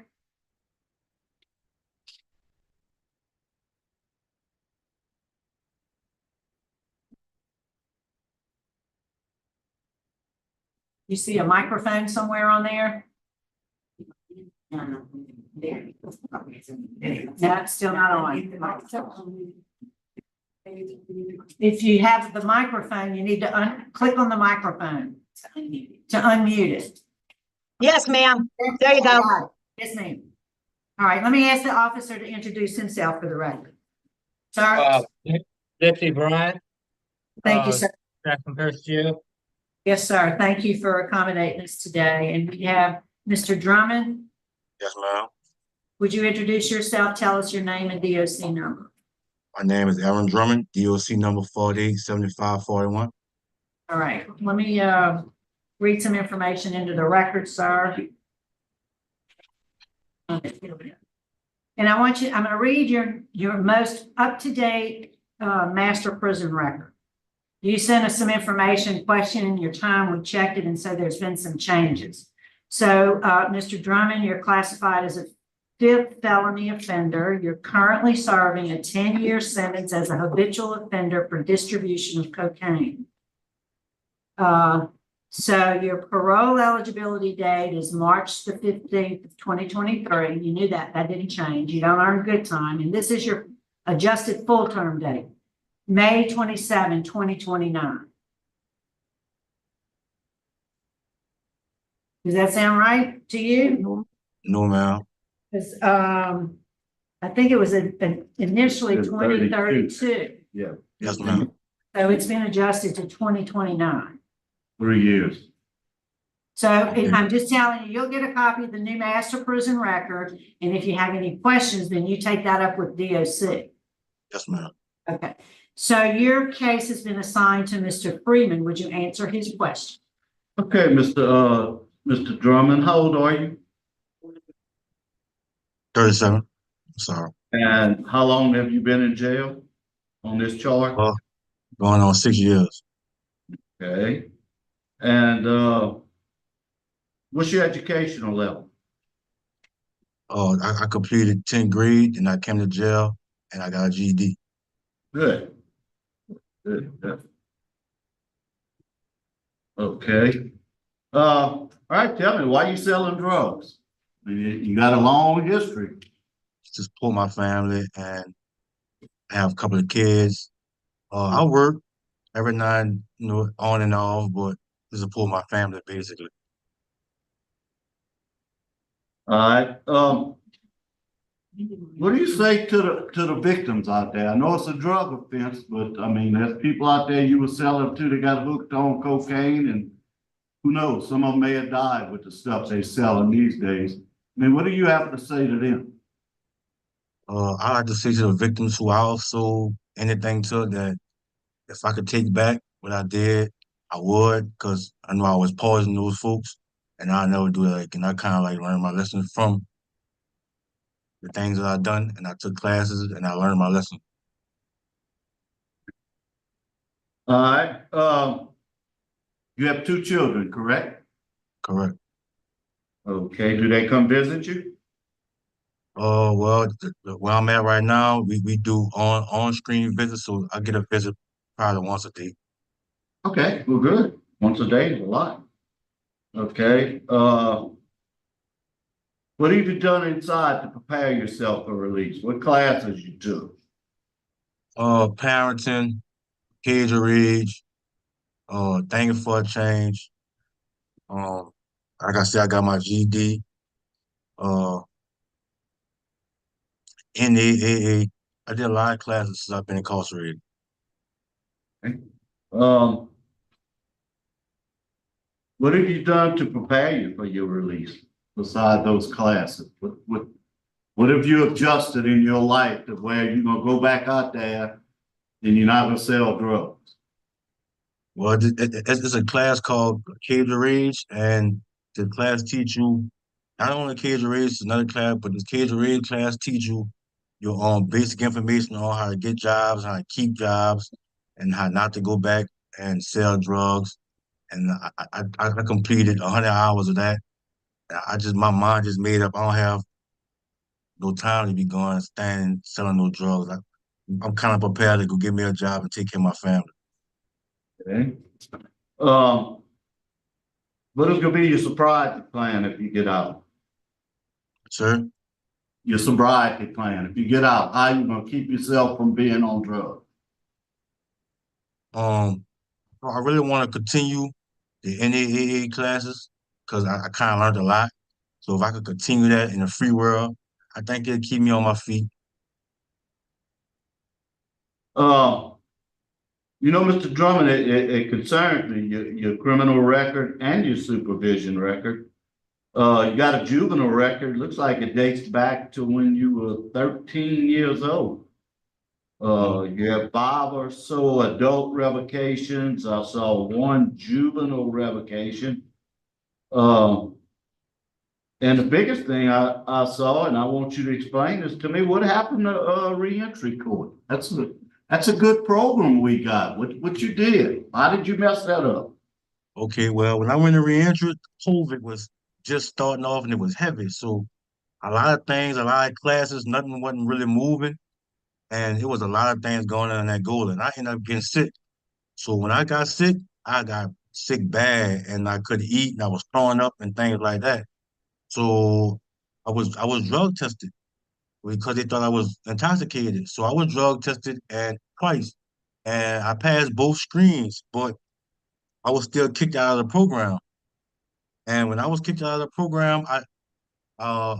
You see a microphone somewhere on there? No, it's still not on. If you have the microphone, you need to click on the microphone to unmute it. Yes, ma'am. There you go. Yes, ma'am. All right, let me ask the officer to introduce himself for the record. Sir? Deputy Brian. Thank you, sir. Jackson Parish Jail. Yes, sir. Thank you for accommodating us today. And we have Mr. Drummond. Yes, ma'am. Would you introduce yourself? Tell us your name and DOC number. My name is Aaron Drummond, DOC number 487541. All right, let me read some information into the record, sir. And I'm going to read your most up-to-date master prison record. You sent us some information questioning your time. We checked it, and so there's been some changes. So, Mr. Drummond, you're classified as a 5th felony offender. You're currently serving a 10-year sentence as a habitual offender for distribution of cocaine. So your parole eligibility date is March the 15th of 2023. You knew that didn't change. You don't earn good time. And this is your adjusted full term date, May 27, 2029. Does that sound right to you? No, ma'am. Because I think it was initially 2032. Yeah. Yes, ma'am. So it's been adjusted to 2029. 3 years. So I'm just telling you, you'll get a copy of the new master prison record. And if you have any questions, then you take that up with DOC. Yes, ma'am. Okay. So your case has been assigned to Mr. Freeman. Would you answer his question? Okay, Mr. Drummond, how old are you? 37. Sorry. And how long have you been in jail on this charge? Going on 6 years. Okay. And what's your educational level? I completed 10th grade and I came to jail and I got a GED. Good. Good. Okay. All right, tell me, why you selling drugs? I mean, you got a long history. Just support my family and I have a couple of kids. I work every night, on and off, but to support my family, basically. All right. What do you say to the victims out there? I know it's a drug offense, but I mean, there's people out there you were selling to that got hooked on cocaine, and who knows, some of them may have died with the stuff they selling these days. I mean, what do you have to say to them? I like to say to the victims who I also anything to that if I could take back what I did, I would, because I know I was poisoning those folks, and I'll never do that again. I kind of like learned my lesson from the things that I've done, and I took classes and I learned my lesson. All right. You have 2 children, correct? Correct. Okay. Do they come visit you? Well, where I'm at right now, we do on-screen visits, so I get a visit probably once a day. Okay, well, good. Once a day is a lot. Okay. What have you done inside to prepare yourself for release? What classes you took? Parenting, kids your age, thanking for a change. Like I said, I got my GED. NAAA. I did a lot of classes since I've been incarcerated. Okay. What have you done to prepare you for your release besides those classes? What have you adjusted in your life to where you're gonna go back out there and you're not gonna sell drugs? Well, it's a class called CC-REV, and the class teach you not only CC-REV, it's another class, but the CC-REV class teach you your basic information on how to get jobs, how to keep jobs, and how not to go back and sell drugs. And I completed 100 hours of that. My mind just made up. I don't have no time to be going standing selling no drugs. I'm kind of prepared to go get me a job and take care of my family. Okay. What is gonna be your sobriety plan if you get out? Sir? Your sobriety plan. If you get out, how you gonna keep yourself from being on drugs? I really want to continue the NAAA classes because I kind of learned a lot. So if I could continue that in the free world, I think it'll keep me on my feet. Mr. Drummond, it concerns me, your criminal record and your supervision record. You got a juvenile record. Looks like it dates back to when you were 13 years old. You have 5 or so adult revocations. I saw 1 juvenile revocation. And the biggest thing I saw, and I want you to explain this to me, what happened to reentry court? That's a good program we got. What you did? How did you mess that up? Okay, well, when I went to reentry, COVID was just starting off and it was heavy. So a lot of things, a lot of classes, nothing wasn't really moving. And it was a lot of things going on in that goal. And I ended up getting sick. So when I got sick bad and I couldn't eat and I was throwing up and things like that. So I was drug tested because they thought I was intoxicated. So I was drug tested and twice. And I passed both screens, but I was still kicked out of the program. And when I was kicked out of the program, uh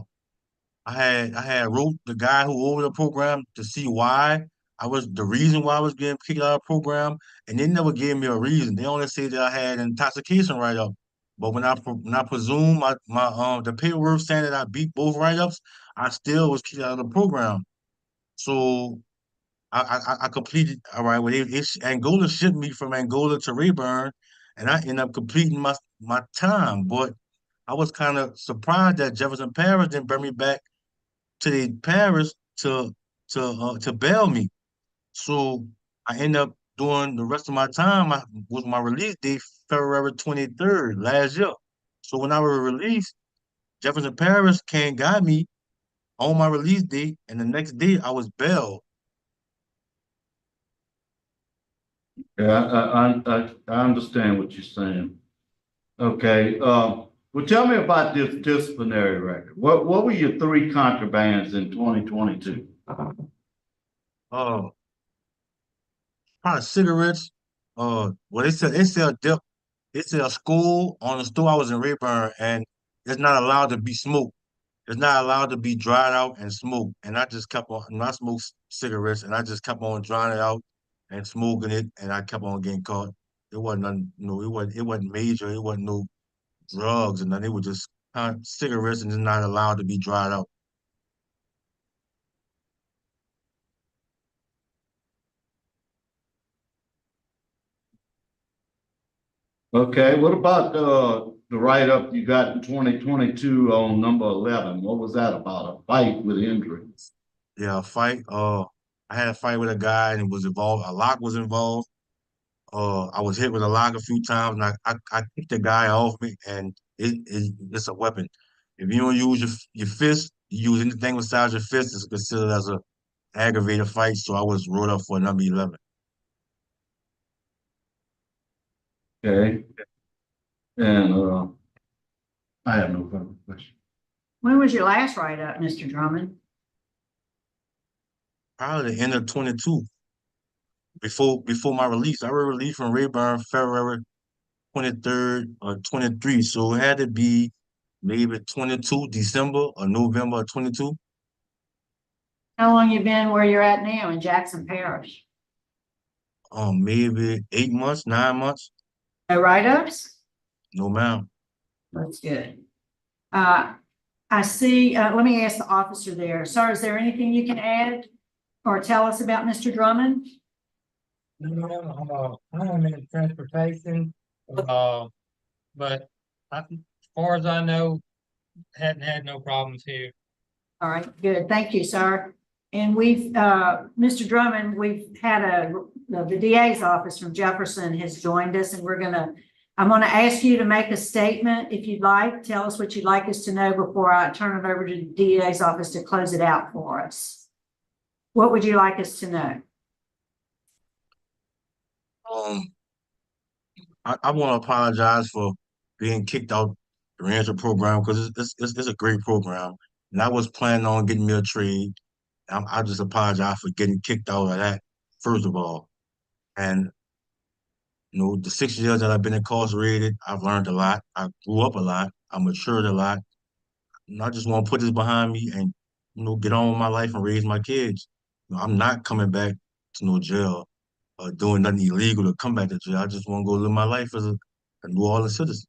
I had wrote the guy who over the program to see why the reason why I was getting kicked out of the program, and they never gave me a reason. They only said that I had intoxication write-up. But when I presume the paperwork saying that I beat both write-ups, I still was kicked out of the program. So I completed all right. Well, Angola shipped me from Angola to Rayburn, and I ended up completing my time. But I was kind of surprised that Jefferson Parish didn't bring me back to the Parish to bail me. So I ended up doing the rest of my time with my release date February 23rd last year. So when I was released, Jefferson Parish came got me on my release date, and the next day I was bailed. Yeah, I understand what you're saying. Okay. Well, tell me about this disciplinary record. What were your 3 contrabands in 2022? Probably cigarettes. Well, they sell school on the store. I was in Rayburn, and it's not allowed to be smoked. It's not allowed to be dried out and smoked. And I just kept on. I smoked cigarettes, and I just kept on drying it out and smoking it, and I kept on getting caught. It wasn't nothing, it wasn't major. It wasn't no drugs, and then they were just cigarettes, and it's not allowed to be dried out. Okay. What about the write-up you got in 2022 on number 11? What was that about? A fight with injury? Yeah, a fight. I had a fight with a guy, and it was involved. A lock was involved. I was hit with a lock a few times, and I kicked the guy off me, and it's a weapon. If you don't use your fist, you use anything besides your fist, it's considered as a aggravated fight. So I was wrote up for number 11. Okay. And I have no further questions. When was your last write-up, Mr. Drummond? Probably the end of 22. Before my release, I was released from Rayburn February 23rd or 23. So it had to be maybe 22 December or November of 22. How long you been where you're at now in Jackson Parish? Maybe 8 months, 9 months. No write-ups? No, ma'am. That's good. I see, let me ask the officer there. Sir, is there anything you can add or tell us about Mr. Drummond? No, I'm in transportation, but as far as I know, hadn't had no problems here. All right, good. Thank you, sir. And we've, Mr. Drummond, we've had the DA's office from Jefferson has joined us, and I'm gonna ask you to make a statement if you'd like. Tell us what you'd like us to know before I turn it over to the DA's office to close it out for us. What would you like us to know? I want to apologize for being kicked out the Ranger program because it's a great program, and I was planning on getting me a trade. I just apologize for getting kicked out of that, first of all. And the 6 years that I've been incarcerated, I've learned a lot. I grew up a lot. I matured a lot. And I just want to put this behind me and get on with my life and raise my kids. I'm not coming back to no jail or doing nothing illegal to come back to jail. I just want to go live my life as a New Orleans citizen.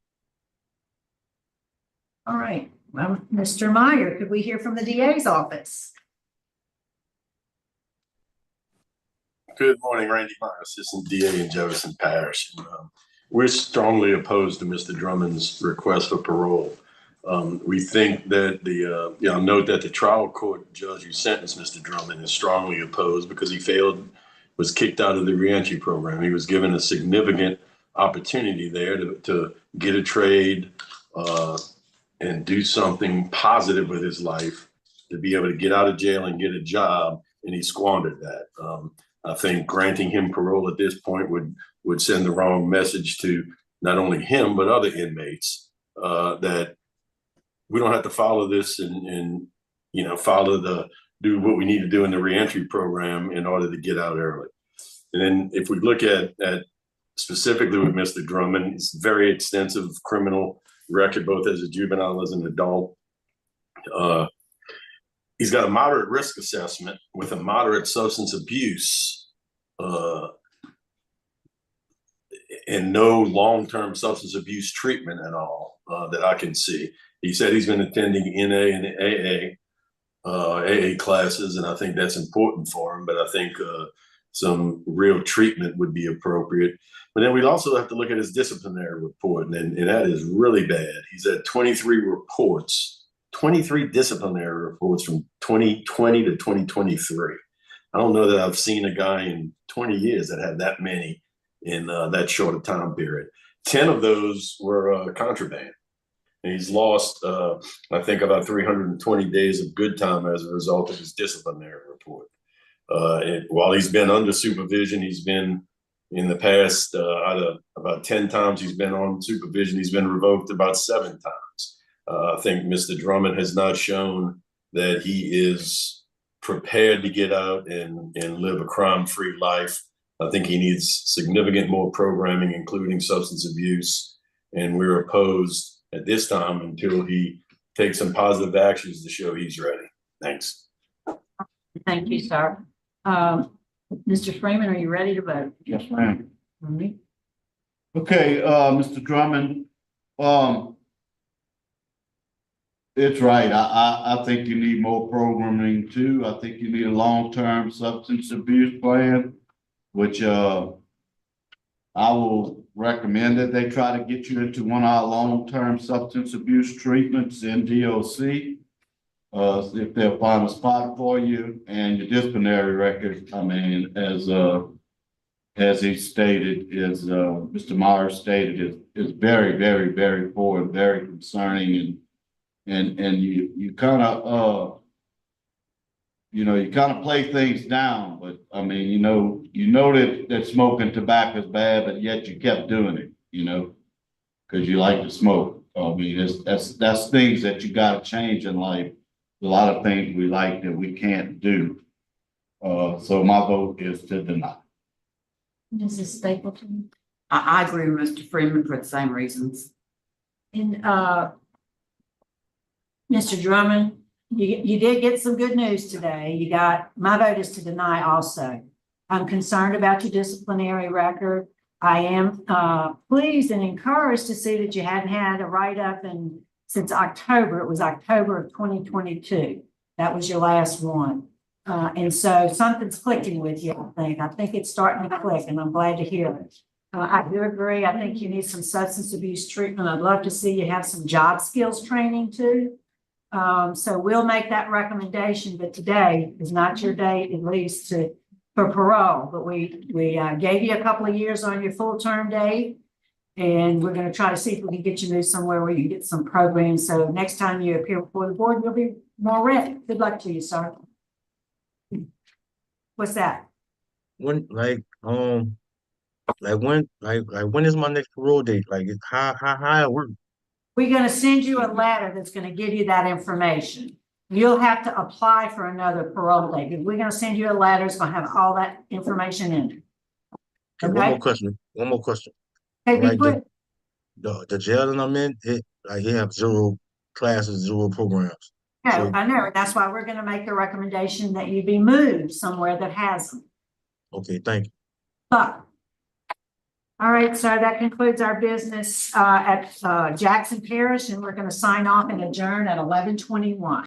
All right. Well, Mr. Meyer, could we hear from the DA's office? Good morning, Randy Meyer, Assistant DA in Jefferson Parish. We're strongly opposed to Mr. Drummond's request for parole. We think that note that the trial court judge who sentenced Mr. Drummond is strongly opposed because he was kicked out of the reentry program. He was given a significant opportunity there to get a trade and do something positive with his life, to be able to get out of jail and get a job, and he squandered that. I think granting him parole at this point would send the wrong message to not only him, but other inmates that we don't have to follow this and do what we need to do in the reentry program in order to get out early. And then if we look at specifically with Mr. Drummond, it's very extensive criminal record, both as a juvenile, as an adult. He's got a moderate risk assessment with a moderate substance abuse and no long-term substance abuse treatment at all that I can see. He said he's been attending NA and AA classes, and I think that's important for him, but I think some real treatment would be appropriate. But then we'd also have to look at his disciplinary report, and that is really bad. He's had 23 reports, 23 disciplinary reports from 2020 to 2023. I don't know that I've seen a guy in 20 years that had that many in that short a time period. 10 of those were contraband. And he's lost, I think, about 320 days of good time as a result of his disciplinary report. While he's been under supervision, he's been in the past, out of about 10 times he's been on supervision, he's been revoked about 7 times. I think Mr. Drummond has not shown that he is prepared to get out and live a crime-free life. I think he needs significant more programming, including substance abuse, and we're opposed at this time until he takes some positive actions to show he's ready. Thanks. Thank you, sir. Mr. Freeman, are you ready to vote? Yes, ma'am. All right. Okay, Mr. Drummond, it's right. I think you need more programming too. I think you need a long-term substance abuse plan, which I will recommend that they try to get you into one of our long-term substance abuse treatments in DOC. If they'll find a spot for you, and your disciplinary record, I mean, as he stated, Mr. Myers stated, is very, very, very poor and very concerning, and you kind of you kind of play things down, but I mean, you know that smoking tobacco is bad, but yet you kept doing it, because you like to smoke. I mean, that's things that you got to change in life. A lot of things we like that we can't do. So my vote is to deny. Mrs. Stapleton? I agree with Mr. Freeman for the same reasons. And Mr. Drummond, you did get some good news today. My vote is to deny also. I'm concerned about your disciplinary record. I am pleased and encouraged to see that you hadn't had a write-up since October. It was October of 2022. That was your last one. And so something's clicking with you, I think. I think it's starting to click, and I'm glad to hear it. I do agree. I think you need some substance abuse treatment. I'd love to see you have some job skills training too. So we'll make that recommendation, but today is not your day, at least for parole. But we gave you a couple of years on your full term date, and we're going to try to see if we can get you moved somewhere where you get some programs. So next time you appear before the board, you'll be more ready. Good luck to you, sir. What's that? When when is my next parole date? Like how it work? We're going to send you a letter that's going to give you that information. You'll have to apply for another parole date. We're going to send you a letter. It's going to have all that information in it. Okay, one more question. One more question. Okay, be Like quick. the jail that I'm in, it have 0 classes, 0 programs. No, So I know. That's why we're going to make the recommendation that you be moved somewhere that has them. okay, thank you. But, all right, so that concludes our business at Jackson Parish, and we're going to sign off and adjourn at 11:21.